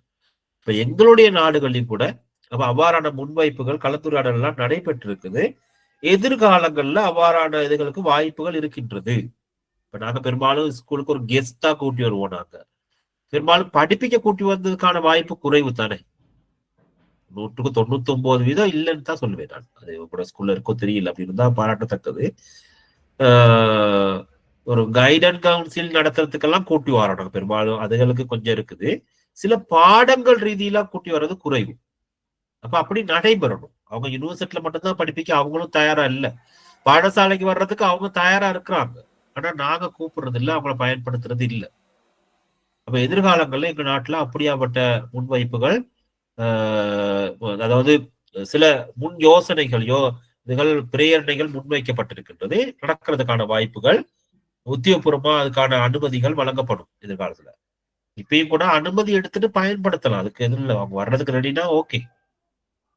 இப்ப எங்களுடைய நாடுகளிலும் கூட அப்ப அவ்வாறான முன்வைப்புகள் கலந்துரையாடல் எல்லாம் நடைபெற்று இருக்குது. எதிர்காலங்கள்ல அவ்வாறான இதுகளுக்கு வாய்ப்புகள் இருக்கின்றது. இப்ப நாங்க பெரும்பாலும் ஸ்கூலுக்கு ஒரு கெஸ்டா கூட்டி வருவோம். நாங்க பெரும்பாலும் படிப்பிக்க கூட்டி வந்ததுக்கான வாய்ப்பு குறைவு தானே. 100க்கு 99% இல்லைன்னு தான் சொல்லுவேன் நான். அது கூட ஸ்கூல்ல இருக்கோ தெரியல, அப்படி இருந்தா பாராட்டத்தக்கது. ஒரு கைடன் கவுன்சில் நடத்துறதுக்கெல்லாம் கூட்டி வரோம் நாங்க பெரும்பாலும். அதுகளுக்கு கொஞ்சம் இருக்குது. சில பாடங்கள் ரீதியில கூட்டி வர்றது குறைவு. அப்ப அப்படி நடைபெறணும். அவங்க யூனிவர்சிட்டியில மட்டும்தான் படிப்பிக்க அவங்களும் தயாரா இல்லை. பாடசாலைக்கு வர்றதுக்கு அவங்க தயாரா இருக்கிறாங்க. ஆனா நாங்க கூப்பிடுறது இல்லை, அவங்கள பயன்படுத்துறது இல்லை. அப்ப எதிர்காலங்கள்ல எங்க நாட்டுல அப்படியாப்பட்ட முன்வைப்புகள் அதாவது சில முன் யோசனைகள் இதுகள் பிரேரணைகள் முன்வைக்கப்பட்டிருக்கின்றது. நடக்கிறதுக்கான வாய்ப்புகள் உத்தியோகபூர்வமா அதுக்கான அனுமதிகள் வழங்கப்படும் எதிர்காலத்துல. இப்பயும் கூட அனுமதி எடுத்துட்டு பயன்படுத்தலாம். அதுக்கு எதுவும் இல்லை. அவங்க வர்றதுக்கு ரெடினா ஓகே.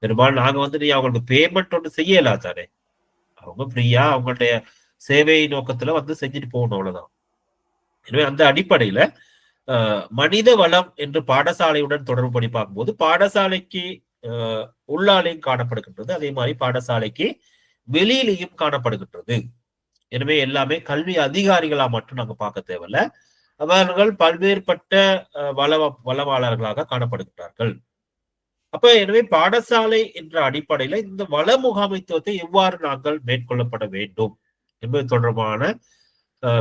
பெரும்பாலும் நாங்க வந்து நீ அவங்களுக்கு பேமெண்ட் ஒன்று செய்யலாம் தானே. அவங்க ஃப்ரீயா அவங்களுடைய சேவை நோக்கத்துல வந்து செஞ்சுட்டு போகணும், அவ்வளவுதான். எனவே அந்த அடிப்படையில மனித வளம் என்று பாடசாலையுடன் தொடர்பு படி பார்க்கும்போது பாடசாலைக்கு உள்ளாலையும் காணப்படுகின்றது, அதே மாதிரி பாடசாலைக்கு வெளியிலையும் காணப்படுகின்றது. எனவே எல்லாமே கல்வி அதிகாரிகளா மட்டும் நாங்க பார்க்க தேவையில்ல, அவர்கள் பல்வேறுபட்ட வளவாளர்களாக காணப்படுகின்றார்கள். அப்ப எனவே பாடசாலை என்ற அடிப்படையில இந்த வள முகாமைத்துவத்தை எவ்வாறு நாங்கள் மேற்கொள்ளப்பட வேண்டும் என்பது தொடர்பான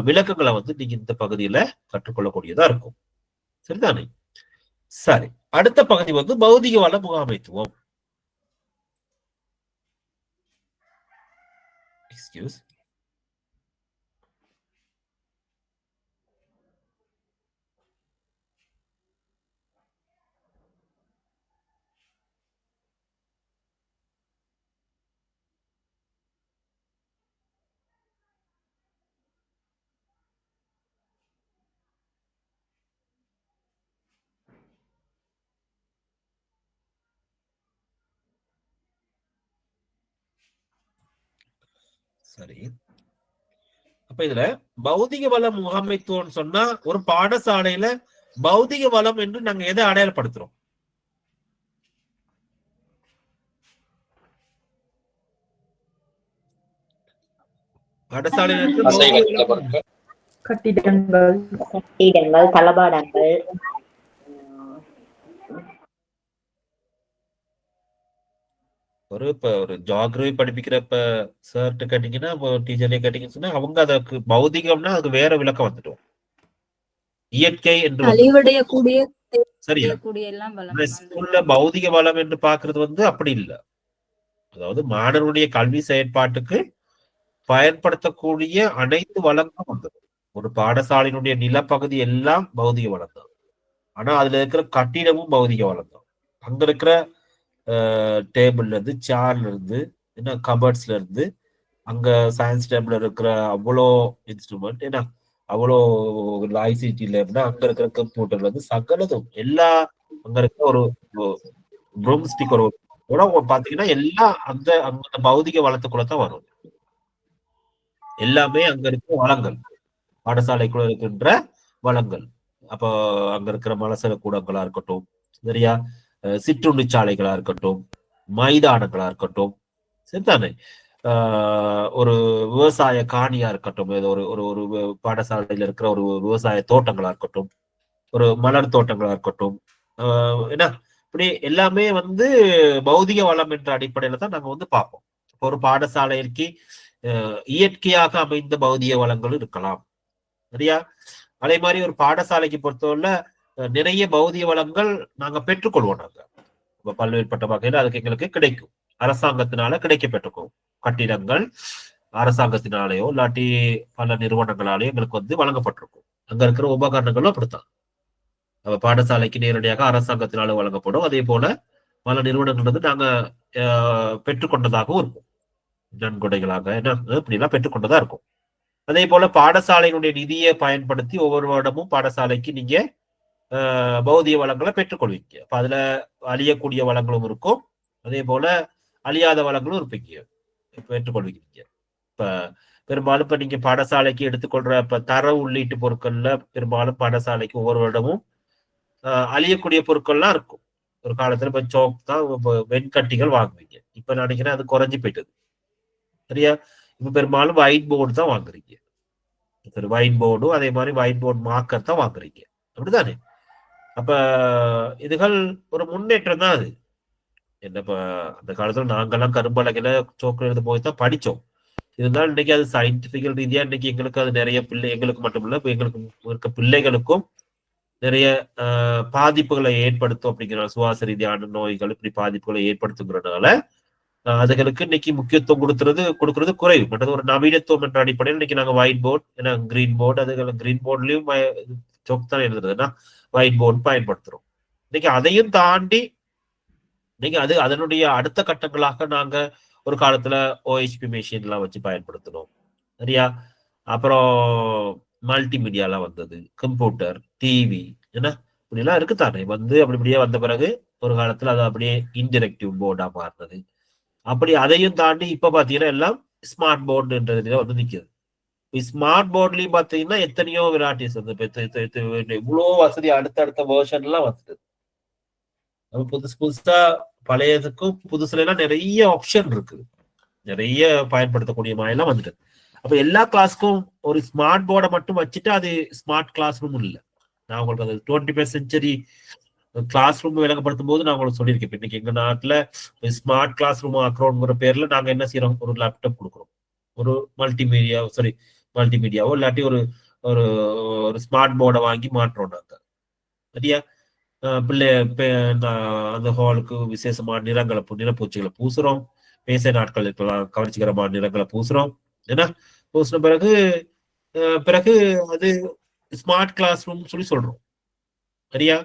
விளக்கங்களை வந்து நீங்க இந்த பகுதியில கற்றுக்கொள்ளக்கூடியதா இருக்கும். சரிதானே? சரி, அடுத்த பகுதி வந்து பௌதிக வள முகாமைத்துவம். எக்ஸ்கியூஸ். சரி. அப்ப இதுல பௌதிக வள முகாமைத்துவம் சொன்னா ஒரு பாடசாலையில பௌதிக வளம் என்று நாங்க எதை அடையாளப்படுத்துறோம்? பாடசாலையில கட்டிடங்கள், தளபாடங்கள், ஒரு ஜியாகிரபி படிப்பிக்கிறப்ப சார்ட்ட கேட்டீங்கன்னா, டீச்சரே கேட்டீங்கன்னு சொன்னா அவங்க அதுக்கு பௌதிகம்னா அதுக்கு வேற விளக்கம் வந்துட்டோம். இயற்கை என்று சரியா ஸ்கூல்ல பௌதிக வளம் என்று பாக்குறது அப்படி இல்லை. அதாவது மாணவனுடைய கல்வி செயற்பாட்டுக்கு பயன்படுத்தக்கூடிய அனைத்து வளங்களும் வந்தது. ஒரு பாடசாலையினுடைய நிலப்பகுதி எல்லாம் பௌதிக வளம் தான். ஆனா அதுல இருக்கிற கட்டிடமும் பௌதிக வளம் தான். அங்க இருக்கிற டேபிள்ல இருந்து, சேர்ல இருந்து, என்ன கபர்ட்ஸ்ல இருந்து, அங்க சயின்ஸ் டேபிள்ல இருக்கிற அவ்வளோ இன்ஸ்ட்ருமெண்ட், ஏன்னா அவ்வளோ ஐசிடி லேப்னா அங்க இருக்கிற கம்ப்யூட்டர்ல இருந்து சகலதும் எல்லா அங்க இருக்கிற ஒரு ப்ரூம் ஸ்டிக் ஒரு பாத்தீங்கன்னா எல்லாம் அந்த பௌதிக வளத்துக்குள்ளதான் வரும். எல்லாமே அங்க இருக்கிற வளங்கள், பாடசாலைக்குள்ள இருக்கின்ற வளங்கள். அப்போ அங்க இருக்கிற மலசல கூடங்களா இருக்கட்டும், சரியா, சிற்றுண்டி சாலைகளா இருக்கட்டும், மைதானங்களா இருக்கட்டும், சரிதானே, ஒரு விவசாய காணியா இருக்கட்டும், ஏதோ ஒரு பாடசாலையில இருக்கிற ஒரு விவசாய தோட்டங்களா இருக்கட்டும், ஒரு மலர் தோட்டங்களா இருக்கட்டும், என்ன இப்படி எல்லாமே பௌதிக வளம் என்ற அடிப்படையில தான் நாங்க பார்ப்போம். ஒரு பாடசாலைக்கு இயற்கையாக அமைந்த பௌதிக வளங்கள் இருக்கலாம், சரியா. அதே மாதிரி ஒரு பாடசாலைக்கு பொறுத்தவரை நிறைய பௌதிக வளங்கள் நாங்க பெற்றுக்கொள்வோம். நாங்க பல்வேறுபட்ட வகையில அதுக்கு எங்களுக்கு கிடைக்கும், அரசாங்கத்தினால கிடைக்க பெற்றுக்கோம். கட்டிடங்கள் அரசாங்கத்தினாலேயோ இல்லாட்டி பல நிறுவனங்களாலேயோ எங்களுக்கு வழங்கப்பட்டிருக்கும். அங்க இருக்கிற உபகரணங்களும் அப்படித்தான் பாடசாலைக்கு நேரடியாக அரசாங்கத்தினால வழங்கப்படும். அதே போல பல நிறுவனங்கள் நாங்க பெற்றுக்கொண்டதாகவும் இருக்கும், நன்கொடைகளாக இப்படிலாம் பெற்றுக்கொண்டதா இருக்கும். அதே போல பாடசாலையினுடைய நிதியை பயன்படுத்தி ஒவ்வொரு வருடமும் பாடசாலைக்கு நீங்க பௌதிக வளங்களை பெற்றுக்கொள்வீங்க. அப்ப அதுல அழியக்கூடிய வளங்களும் இருக்கும், அதே போல அழியாத வளங்களும் இருப்பீங்க, பெற்றுக்கொள்வீங்க. இப்ப பெரும்பாலும் இப்ப நீங்க பாடசாலைக்கு எடுத்துக்கொள்ற இப்ப தர உள்ளீட்டு பொருட்கள்ல பெரும்பாலும் பாடசாலைக்கு ஒவ்வொரு வருடமும் அழியக்கூடிய பொருட்கள்லாம் இருக்கும். ஒரு காலத்துல இப்ப சோக் தான் வெண்கட்டிகள் வாங்குவீங்க, இப்ப நினைக்கிறேன் அது குறைஞ்சு போயிட்டது, சரியா. இப்ப பெரும்பாலும் ஒயிட் போர்டு தான் வாங்குறீங்க, ஒயிட் போர்டும் அதே மாதிரி ஒயிட் போர்டு மார்க்கர் தான் வாங்குறீங்க, அப்படிதானே. அப்ப இதுகள் ஒரு முன்னேற்றம் தான். அது என்ன, இப்ப அந்த காலத்துல நாங்கெல்லாம் கரும்பலகையில சோக்கு எழுத போய் தான் படிச்சோம். இருந்தாலும் இன்னைக்கு அது சயின்டிபிக்கல் ரீதியா இன்னைக்கு எங்களுக்கு அது நிறைய எங்களுக்கு மட்டும் இல்ல, இப்ப எங்களுக்கு இருக்க பிள்ளைகளுக்கும் நிறைய பாதிப்புகளை ஏற்படுத்தும். அப்படிங்கிற சுவாச ரீதியான நோய்கள் இப்படி பாதிப்புகளை ஏற்படுத்துங்கிறதுனால அதுகளுக்கு இன்னைக்கு முக்கியத்துவம் கொடுக்கறது குறைவு. மற்றது ஒரு நவீனத்துவம் என்ற அடிப்படையில் இன்னைக்கு நாங்க ஒயிட் போர்டு, ஏன்னா கிரீன் போர்டு, அதுகள் கிரீன் போர்ட்லயும் சோக் தான் எழுதுறதுன்னா ஒயிட் போர்டு பயன்படுத்துறோம். இன்னைக்கு அதையும் தாண்டி இன்னைக்கு அதனுடைய அடுத்த கட்டங்களாக நாங்க ஒரு காலத்துல OHP மெஷின் எல்லாம் வச்சு பயன்படுத்தணும், சரியா. அப்புறம் மல்டிமீடியாலாம் வந்தது, கம்ப்யூட்டர், டிவி, என்ன இப்படி எல்லாம் இருக்குத்தானே. அப்படியே வந்த பிறகு ஒரு காலத்துல அது அப்படியே இன்டராக்டிவ் போர்டா மாறினது. அப்படி அதையும் தாண்டி இப்ப பாத்தீங்கன்னா எல்லாம் ஸ்மார்ட் போர்டுன்றது நிக்குது. ஸ்மார்ட் போர்ட்லயும் பாத்தீங்கன்னா எத்தனையோ வெரைட்டிஸ் இவ்வளோ வசதி அடுத்தடுத்த வேர்ஷன் எல்லாம் வந்துட்டு புதுசா பழையதுக்கும் புதுசுல எல்லாம் நிறைய ஆப்ஷன் இருக்கு, நிறைய பயன்படுத்தக்கூடிய மாதிரி எல்லாம் வந்துட்டு. அப்ப எல்லா கிளாஸ்க்கும் ஒரு ஸ்மார்ட் போர்டை மட்டும் வச்சுட்டு அது ஸ்மார்ட் கிளாஸ் ரூம் இல்லை. நான் உங்களுக்கு அது 21st century கிளாஸ் ரூம் விளங்கப்படுத்தும் போது நான் உங்களுக்கு சொல்லியிருக்கேன். இன்னைக்கு எங்க நாட்டுல ஸ்மார்ட் கிளாஸ் ரூம் ஆக்குறோங்கிற பேர்ல நாங்க என்ன செய்யறோம், ஒரு லேப்டாப் கொடுக்குறோம், ஒரு மல்டிமீடியாவோ இல்லாட்டி ஒரு ஒரு ஸ்மார்ட் போர்டை வாங்கி மாற்றோம் நாங்க, சரியா. அந்த ஹாலுக்கு விசேஷமான நிறப்பூச்சிகளை பூசுறோம், மேசை நாட்களுக்கெல்லாம் கவர்ச்சிகரமான நிறங்களை பூசுறோம், ஏன்னா பூசின பிறகு அது ஸ்மார்ட் கிளாஸ் ரூம் சொல்றோம், சரியா.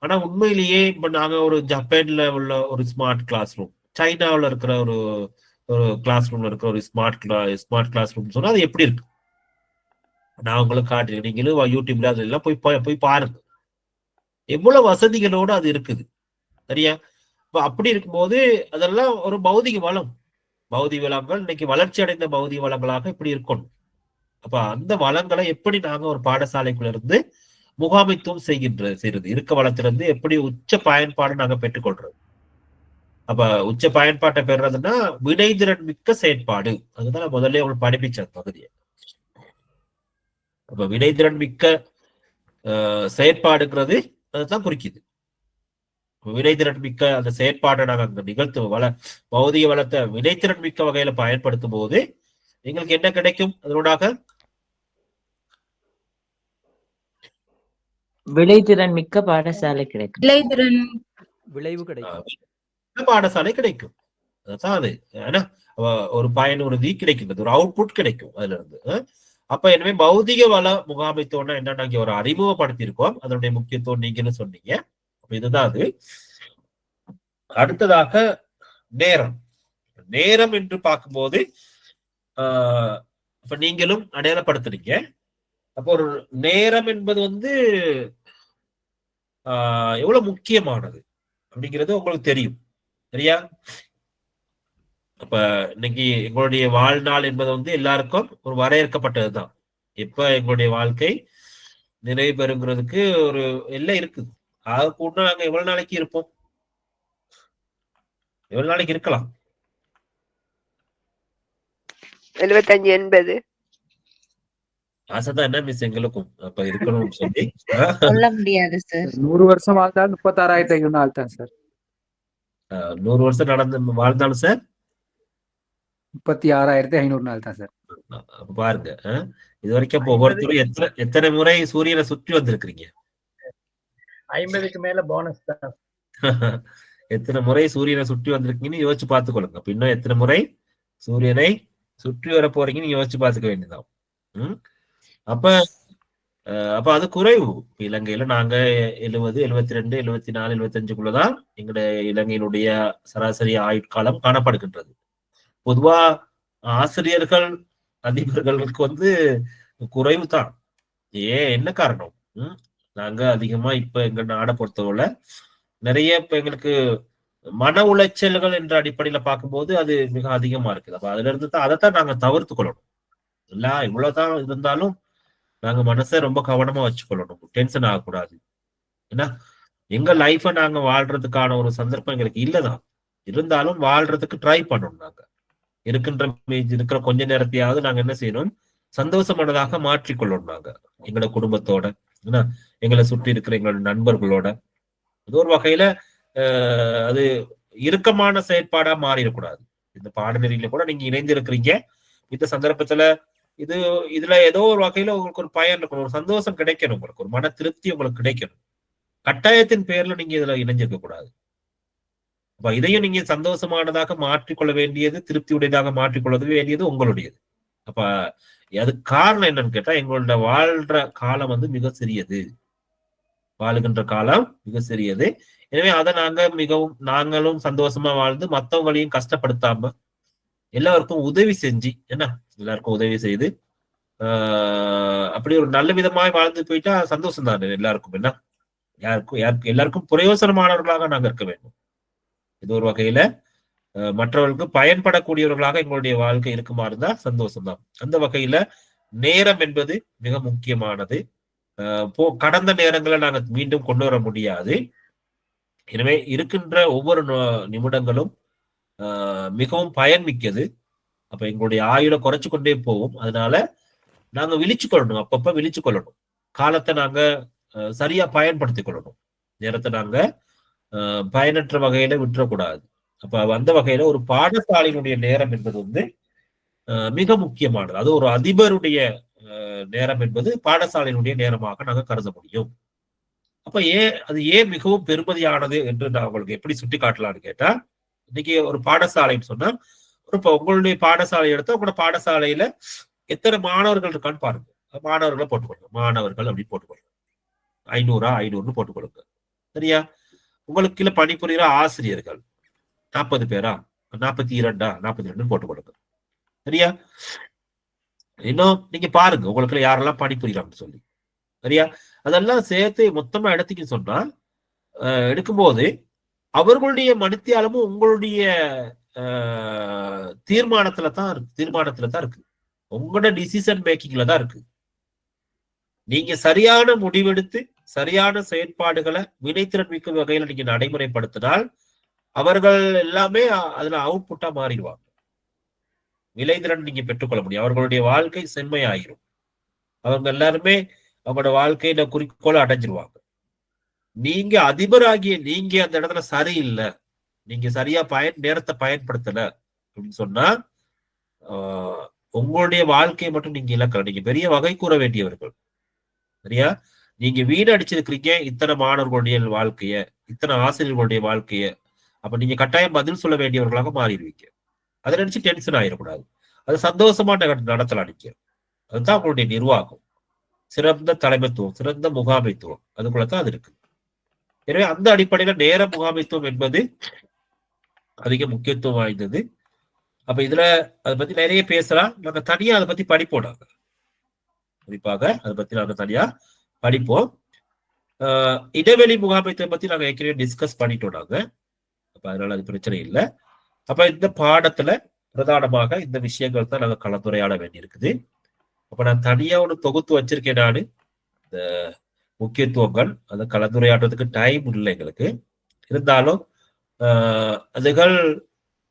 ஆனா உண்மையிலேயே இப்ப நாங்க ஒரு ஜப்பான்ல உள்ள ஒரு ஸ்மார்ட் கிளாஸ் ரூம், சைனாவில் இருக்கிற ஒரு கிளாஸ் ரூம்ல இருக்கிற ஒரு ஸ்மார்ட் கிளாஸ் ரூம் சொன்னா அது எப்படி இருக்கு நான் உங்களுக்கு காட்டுறேன். நீங்களும் யூடியூப்ல அதெல்லாம் போய் பாருங்க, எவ்வளவு வசதிகளோடு அது இருக்குது, சரியா. இப்ப அப்படி இருக்கும்போது அதெல்லாம் ஒரு பௌதிக வளம். பௌதிக வளங்கள் இன்னைக்கு வளர்ச்சி அடைந்த பௌதிக வளங்களாக இப்படி இருக்கணும். அப்ப அந்த வளங்களை எப்படி நாங்க ஒரு பாடசாலைக்குள்ள இருந்து முகாமைத்துவம் செய்யறது இருக்க வளத்திலிருந்து எப்படி உச்ச பயன்பாடு நாங்க பெற்றுக்கொள்றது. அப்ப உச்ச பயன்பாட்டை பெறுறதுன்னா வினைத்திறன் மிக்க செயற்பாடு. அதுதான் நான் முதல்ல உங்களுக்கு படிப்பிச்ச பகுதியை. அப்ப வினைத்திறன் மிக்க செயற்பாடுங்கிறது அதுதான் குறிக்குது. வினைத்திறன் மிக்க அந்த செயற்பாட்டை நாங்க அங்க நிகழ்த்து பௌதிக வளத்தை வினைத்திறன் மிக்க வகையில பயன்படுத்தும் போது எங்களுக்கு என்ன கிடைக்கும்? அதனூடாக விளைதிறன் மிக்க பாடசாலை கிடைக்கும். விளைவு கிடைக்கும், பாடசாலை கிடைக்கும். அதுதான் அது. ஏன்னா ஒரு பயனுறுதி கிடைக்கின்றது, ஒரு அவுட்புட் கிடைக்கும் அதுல இருந்து. அப்ப எனவே பௌதிக வள முகாமைத்துவம்னா என்ன நாங்க ஒரு அறிமுகப்படுத்தி இருக்கோம். அதனுடைய முக்கியத்துவம் நீங்களும் சொன்னீங்க. இதுதான் அது. அடுத்ததாக நேரம். நேரம் என்று பார்க்கும்போது இப்ப நீங்களும் அடையாளப்படுத்துறீங்க. அப்போ ஒரு நேரம் என்பது எவ்வளவு முக்கியமானது அப்படிங்கிறது உங்களுக்கு தெரியும், சரியா? அப்ப இன்னைக்கு எங்களுடைய வாழ்நாள் என்பது எல்லாருக்கும் ஒரு வரையறுக்கப்பட்டதுதான். எப்ப எங்களுடைய வாழ்க்கை நிறைவு பெறுங்கிறதுக்கு ஒரு எல்லை இருக்குது. ஆக கூட நாங்க எவ்வளவு நாளைக்கு இருப்போம்? எவ்வளவு நாளைக்கு இருக்கலாம்? 75 80. ஆசைதான் என்ன மிஸ் எங்களுக்கும் அப்ப இருக்கணும்னு சொல்லி சொல்ல முடியாது சார். 100 வருஷம் வாழ்ந்தாலும் 36,500 நாள் தான் சார். 100 வருஷம் வாழ்ந்தாலும் சார் 36,500 நாள் தான் சார். பாருங்க, இது வரைக்கும் ஒவ்வொருத்தரும் எத்தனை முறை சூரியனை சுற்றி வந்திருக்கிறீங்க? 50க்கு மேல போனஸ் தான். எத்தனை முறை சூரியனை சுற்றி வந்திருக்கீங்கன்னு யோசிச்சு பார்த்துக்கொள்ளுங்க. இன்னும் எத்தனை முறை சூரியனை சுற்றி வர போறீங்கன்னு யோசிச்சு பார்த்துக்க வேண்டியதான். அப்ப அது குறைவு. இலங்கையில நாங்க 70, 72, 74, 75க்குள்ளதான் எங்களுடைய இலங்கையினுடைய சராசரி ஆயுட்காலம் காணப்படுகின்றது. பொதுவா ஆசிரியர்கள் அதிபர்களுக்கு குறைவு தான். என்ன காரணம்? நாங்க அதிகமா இப்ப எங்க நாடை பொறுத்தவரை நிறைய இப்ப எங்களுக்கு மன உளைச்சல்கள் என்ற அடிப்படையில பார்க்கும்போது அது மிக அதிகமா இருக்குது. அப்ப அதுல இருந்து தான் அதைத்தான் நாங்க தவிர்த்து கொள்ளணும். இல்ல இவ்வளவுதான் இருந்தாலும் நாங்க மனசை ரொம்ப கவனமா வச்சுக்கொள்ளணும், டென்ஷன் ஆகக்கூடாது. ஏன்னா எங்க லைஃபை நாங்க வாழ்றதுக்கான ஒரு சந்தர்ப்பம் எங்களுக்கு இல்லதான், இருந்தாலும் வாழ்றதுக்கு ட்ரை பண்ணணும். நாங்க இருக்கிற கொஞ்ச நேரத்தையாவது நாங்க என்ன செய்யணும், சந்தோஷமானதாக மாற்றிக்கொள்ளணும். நாங்க எங்களோட குடும்பத்தோட, ஏன்னா எங்களை சுற்றி இருக்கிற எங்களோட நண்பர்களோட அது ஒரு வகையில அது இறுக்கமான செயற்பாடா மாறிடக்கூடாது. இந்த பாடநெறியில கூட நீங்க இணைந்து இருக்கிறீங்க. இந்த சந்தர்ப்பத்துல இதுல ஏதோ ஒரு வகையில உங்களுக்கு ஒரு பயன் இருக்கணும், ஒரு சந்தோஷம் கிடைக்கணும், உங்களுக்கு ஒரு மன திருப்தி உங்களுக்கு கிடைக்கணும். கட்டாயத்தின் பேர்ல நீங்க இதுல இணைஞ்சிருக்க கூடாது. அப்ப இதையும் நீங்க சந்தோஷமானதாக மாற்றிக்கொள்ள வேண்டியது, திருப்தியுடையதாக மாற்றிக்கொள்ள வேண்டியது உங்களுடையது. அப்ப அதுக்கு காரணம் என்னன்னு கேட்டா, எங்களோட வாழ்ற காலம் மிக சிறியது, வாழுகின்ற காலம் மிக சிறியது. எனவே அதை நாங்களும் சந்தோஷமா வாழ்ந்து மற்றவங்களையும் கஷ்டப்படுத்தாம எல்லாருக்கும் உதவி செஞ்சு, எல்லாருக்கும் உதவி செய்து அப்படி ஒரு நல்ல விதமாய் வாழ்ந்து போயிட்டா சந்தோஷம் தானே எல்லாருக்கும். எல்லாருக்கும் பிரயோசனமானவர்களாக நாங்க இருக்க வேண்டும். இது ஒரு வகையில மற்றவர்களுக்கு பயன்படக்கூடியவர்களாக எங்களுடைய வாழ்க்கை இருக்குமா இருந்தா சந்தோஷம் தான். அந்த வகையில நேரம் என்பது மிக முக்கியமானது. கடந்த நேரங்களை நாங்க மீண்டும் கொண்டு வர முடியாது. எனவே இருக்கின்ற ஒவ்வொரு நிமிடங்களும் மிகவும் பயன்மிக்கது. அப்ப எங்களுடைய ஆயுளை குறைச்சு கொண்டே போவோம். அதனால நாங்க விழிச்சு கொள்ளணும், அப்பப்ப விழிச்சு கொள்ளணும். காலத்தை நாங்க சரியா பயன்படுத்திக் கொள்ளணும். நேரத்தை நாங்க பயனற்ற வகையில விட்டுறக்கூடாது. அப்ப அந்த வகையில ஒரு பாடசாலையினுடைய நேரம் என்பது மிக முக்கியமானது. அது ஒரு அதிபருடைய நேரம் என்பது பாடசாலையினுடைய நேரமாக நாங்க கருத முடியும். அப்ப அது ஏன் மிகவும் பெருமதியானது என்று நான் உங்களுக்கு எப்படி சுட்டி காட்டலாம்னு கேட்டா, இன்னைக்கு ஒரு பாடசாலைன்னு சொன்னா, இப்ப உங்களுடைய பாடசாலை எடுத்தா உங்களோட பாடசாலையில எத்தனை மாணவர்கள் இருக்கான்னு பாருங்க. மாணவர்களை போட்டுக்கொள்ளுங்க, மாணவர்கள் அப்படின்னு போட்டுக்கொள்ளுங்க. 500 போட்டுக்கொள்ளுங்க, சரியா? உங்களுக்கு கீழே பணிபுரிகிற ஆசிரியர்கள் 40 பேரா, 42 42 போட்டுக்கொள்ளுங்க, சரியா? இன்னும் நீங்க பாருங்க உங்களுக்கு யாரெல்லாம் பணிபுரிகிறாங்கன்னு சொல்லி, சரியா? அதெல்லாம் சேர்த்து மொத்தமா எடுத்துக்க சொன்னா எடுக்கும்போது அவர்களுடைய மணித்தியாலமும் உங்களுடைய தீர்மானத்துல தான் இருக்கு. உங்களோட டிசிஷன் மேக்கிங்ல தான் இருக்கு. நீங்க சரியான முடிவெடுத்து சரியான செயற்பாடுகளை வினைத்திறன் மிக்க வகையில நீங்க நடைமுறைப்படுத்தினால் அவர்கள் எல்லாமே அதுல அவுட்புட்டா மாறிடுவாங்க. விளைதிறன் நீங்க பெற்றுக்கொள்ள முடியும். அவர்களுடைய வாழ்க்கை செம்மையாயிரும். அவங்க எல்லாருமே அவங்களோட வாழ்க்கையில குறிக்கோளை அடைஞ்சிருவாங்க. நீங்க அதிபராகிய நீங்க அந்த இடத்துல சரியில்லை, நீங்க சரியா நேரத்தை பயன்படுத்தல அப்படின்னு சொன்னா உங்களுடைய வாழ்க்கையை மட்டும் நீங்க இழக்கல. நீங்க பெரிய வகை கூற வேண்டியவர்கள். சரியா? நீங்க வீணடிச்சிருக்கிறீங்க இத்தனை மாணவர்களுடைய வாழ்க்கைய, இத்தனை ஆசிரியர்களுடைய வாழ்க்கைய. அப்ப நீங்க கட்டாயம் பதில் சொல்ல வேண்டியவர்களாக மாறிடுவீங்க. அதை நினைச்சு டென்ஷன் ஆயிடக்கூடாது. அது சந்தோஷமா நடத்தலாம். நீங்க அதுதான் உங்களுடைய நிர்வாகம். சிறந்த தலைமைத்துவம், சிறந்த முகாமைத்துவம், அதுக்குள்ளதான் அது இருக்கு. எனவே அந்த அடிப்படையில நேர முகாமைத்துவம் என்பது அதிக முக்கியத்துவம் வாய்ந்தது. அப்ப இதுல அதை பத்தி நிறைய பேசலாம். நாங்க தனியா அதை பத்தி படிப்போம். நாங்க குறிப்பாக அதை பத்தி நாங்க தனியா படிப்போம். இடைவெளி முகாமைத்துவம் பத்தி நாங்க ஏற்கனவே டிஸ்கஸ் பண்ணிட்டோம் நாங்க. அப்ப அதனால அது பிரச்சனை இல்லை. அப்ப இந்த பாடத்துல பிரதானமாக இந்த விஷயங்கள் தான் நாங்க கலந்துரையாட வேண்டியிருக்குது. அப்ப நான் தனியா ஒன்று தொகுத்து வச்சிருக்கேன். நான் இந்த முக்கியத்துவங்கள் அதை கலந்துரையாடுறதுக்கு டைம் இல்லை எங்களுக்கு. இருந்தாலும் அதுகள்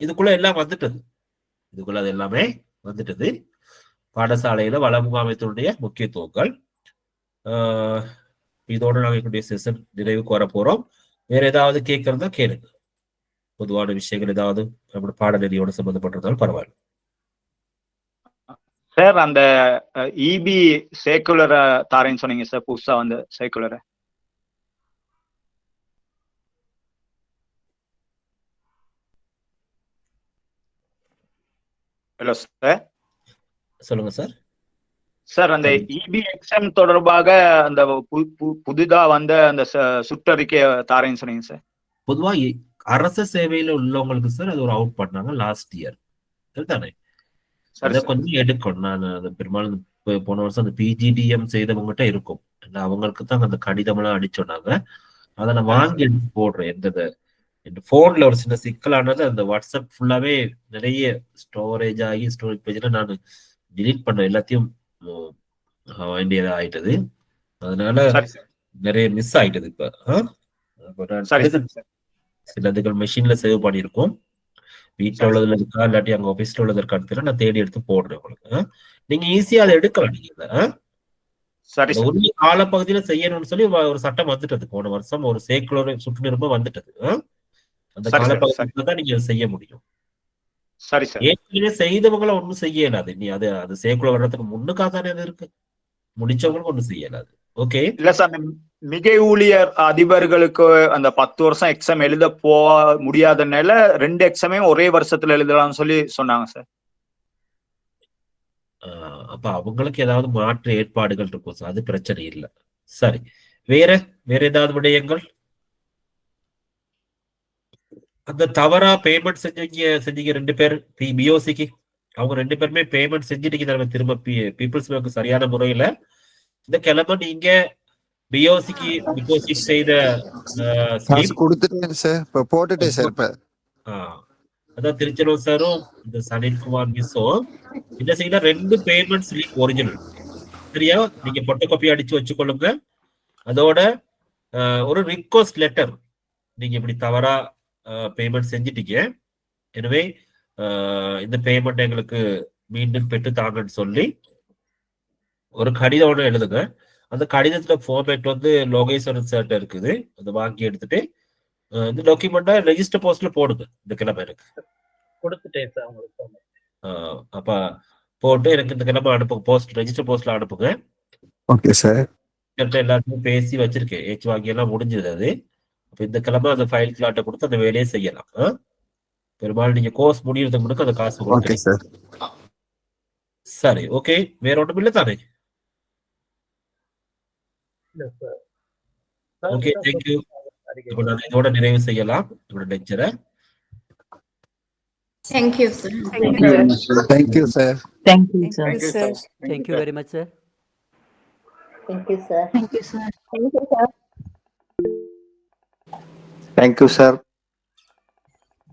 இதுக்குள்ள எல்லாம் வந்துட்டது. இதுக்குள்ள அது எல்லாமே வந்துட்டது. பாடசாலையில வள முகாமைத்துவனுடைய முக்கியத்துவங்கள். இதோட நாங்கள் எங்களுடைய செஷன் நிறைவுக்கு வர போறோம். வேற ஏதாவது கேட்கறதா கேளுங்க. பொதுவான விஷயங்கள் ஏதாவது நம்மளோட பாடநெறியோட சம்பந்தப்பட்டிருந்தாலும் பரவாயில்ல. சார் அந்த இபி சர்க்குலரை தாரேன்னு சொன்னீங்க சார், புதுசா வந்து சர்க்குலரை. Hello sir. சொல்லுங்க சார். சார் அந்த இபி எக்ஸாம் தொடர்பாக அந்த புதிதா வந்த அந்த சுற்றறிக்கை தாரேன்னு சொன்னீங்க சார். பொதுவா அரச சேவையில உள்ளவங்களுக்கு சார் அது ஒரு அவுட் பண்ணாங்க லாஸ்ட் இயர். சரிதானே? அதை கொஞ்சம் எடுக்கணும். நான் அது பெரும்பாலும் போன வருஷம் அந்த பிஜிடிஎம் செய்தவங்ககிட்ட இருக்கும். அவங்களுக்கு தான் அந்த கடிதம் எல்லாம் அடிச்சோன்னாங்க. அதை நான் வாங்கி எடுத்து போடுறேன். எந்த போன்ல ஒரு சின்ன சிக்கலானது அந்த வாட்ஸ்அப் ஃபுல்லாவே நிறைய ஸ்டோரேஜ் பேஜ்ல நான் டிலீட் பண்ண எல்லாத்தையும் வேண்டியதா ஆயிட்டது. அதனால நிறைய மிஸ் ஆயிட்டது. இப்ப சிலதுகள் மெஷின்ல சேவ் பண்ணியிருக்கோம். வீட்டுல உள்ளதுல இருக்கா இல்லாட்டி அங்க ஆபீஸ்ல உள்ளது இருக்கான்னு நான் தேடி எடுத்து போடுறேன் உங்களுக்கு. நீங்க ஈஸியா அதை எடுக்கலாம். நீங்க உரிய காலப்பகுதியில செய்யணும்னு சொல்லி ஒரு சட்டம் வந்துட்டது. போன வருஷம் ஒரு சேக்குலர் சுற்று நிருபம் வந்துட்டது. அந்த காலப்பகுதியில தான் நீங்க செய்ய முடியும். ஏற்கனவே செய்தவங்களை ஒண்ணும் செய்ய இயலாது. நீ அது சேக்குலர் வர்றதுக்கு முன்னுக்காக தானே அது இருக்கு. முடிச்சவங்களுக்கு ஒண்ணும் செய்ய இயலாது. ஓகே இல்ல சார், மிகை ஊழியர் அதிபர்களுக்கு அந்த 10 வருஷம் எக்ஸாம் எழுத போக முடியாதனால 2 எக்ஸாமே ஒரே வருஷத்துல எழுதலாம்னு சொல்லி சொன்னாங்க சார். அப்ப அவங்களுக்கு ஏதாவது மாற்று ஏற்பாடுகள் இருக்கும் சார். அது பிரச்சனை இல்லை. சரி, வேற ஏதாவது விடயங்கள்? அந்த தவறா பேமெண்ட் செஞ்சீங்க 2 பேர் பிஓசிக்கு. அவங்க 2 பேருமே பேமெண்ட் செஞ்சுட்டு திரும்ப பீப்புள்ஸ் பேங்க் சரியான முறையில இந்த கிழமை நீங்க பிஓசிக்கு டிபாசிட் செய்த கொடுத்துட்டேன் சார். இப்ப போட்டுட்டேன் சார். இப்ப அதான் திருச்செல்வம் சாரும் இந்த சனில்குமார் மிஸ்ஸும் என்ன செய்யலாம், 2 பேமெண்ட் ஸ்லிப் ஒரிஜினல் சரியா நீங்க பொட்டை காப்பி அடிச்சு வச்சுக்கொள்ளுங்க. அதோட ஒரு ரிக்வஸ்ட் லெட்டர், நீங்க இப்படி தவறா பேமெண்ட் செஞ்சிட்டீங்க, எனவே இந்த பேமெண்ட் எங்களுக்கு மீண்டும் பெற்று தாங்கன்னு சொல்லி ஒரு கடிதம் ஒன்று எழுதுங்க. அந்த கடிதத்துல ஃபார்மேட் வந்து லோகேஸ்வரன் சார்ட்ட இருக்குது. அதை வாங்கி எடுத்துட்டு இந்த டாக்குமெண்ட்டை ரெஜிஸ்டர் போஸ்ட்ல போடுங்க. இந்த கிழமை எனக்கு கொடுத்துட்டேன் சார் உங்களுக்கு. அப்ப போட்டு எனக்கு இந்த கிழமை அனுப்புங்க. போஸ்ட் ரெஜிஸ்டர் போஸ்ட்ல அனுப்புங்க. Okay sir. எல்லாருமே பேசி வச்சிருக்கேன். ஏச்சு வாங்கி எல்லாம் முடிஞ்சது. அது அப்ப இந்த கிழமை அந்த ஃபைல் கிளாட்டை கொடுத்து அந்த வேலையை செய்யலாம். பெரும்பாலும் நீங்க கோர்ஸ் முடியறதுக்கு முன்னாடி அந்த காசு கொடுங்க சார். சரி, ஓகே. வேற ஒன்றும் இல்லை தானே? Okay, thank you. இதோட நிறைவு செய்யலாம் இதோட லெக்சரை. Thank you, sir. Thank you, sir. Thank you, sir. Thank you very much, sir. Thank you, sir. Thank you, sir. Thank you, sir. Thank you, sir.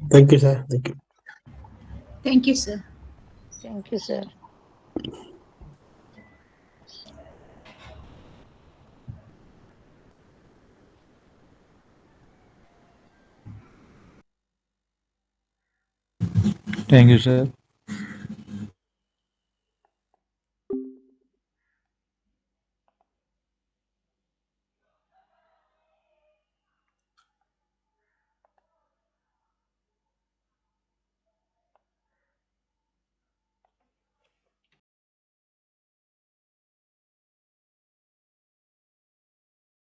Thank you, sir. Thank you. Thank you sir. Thank you sir. Thank you sir.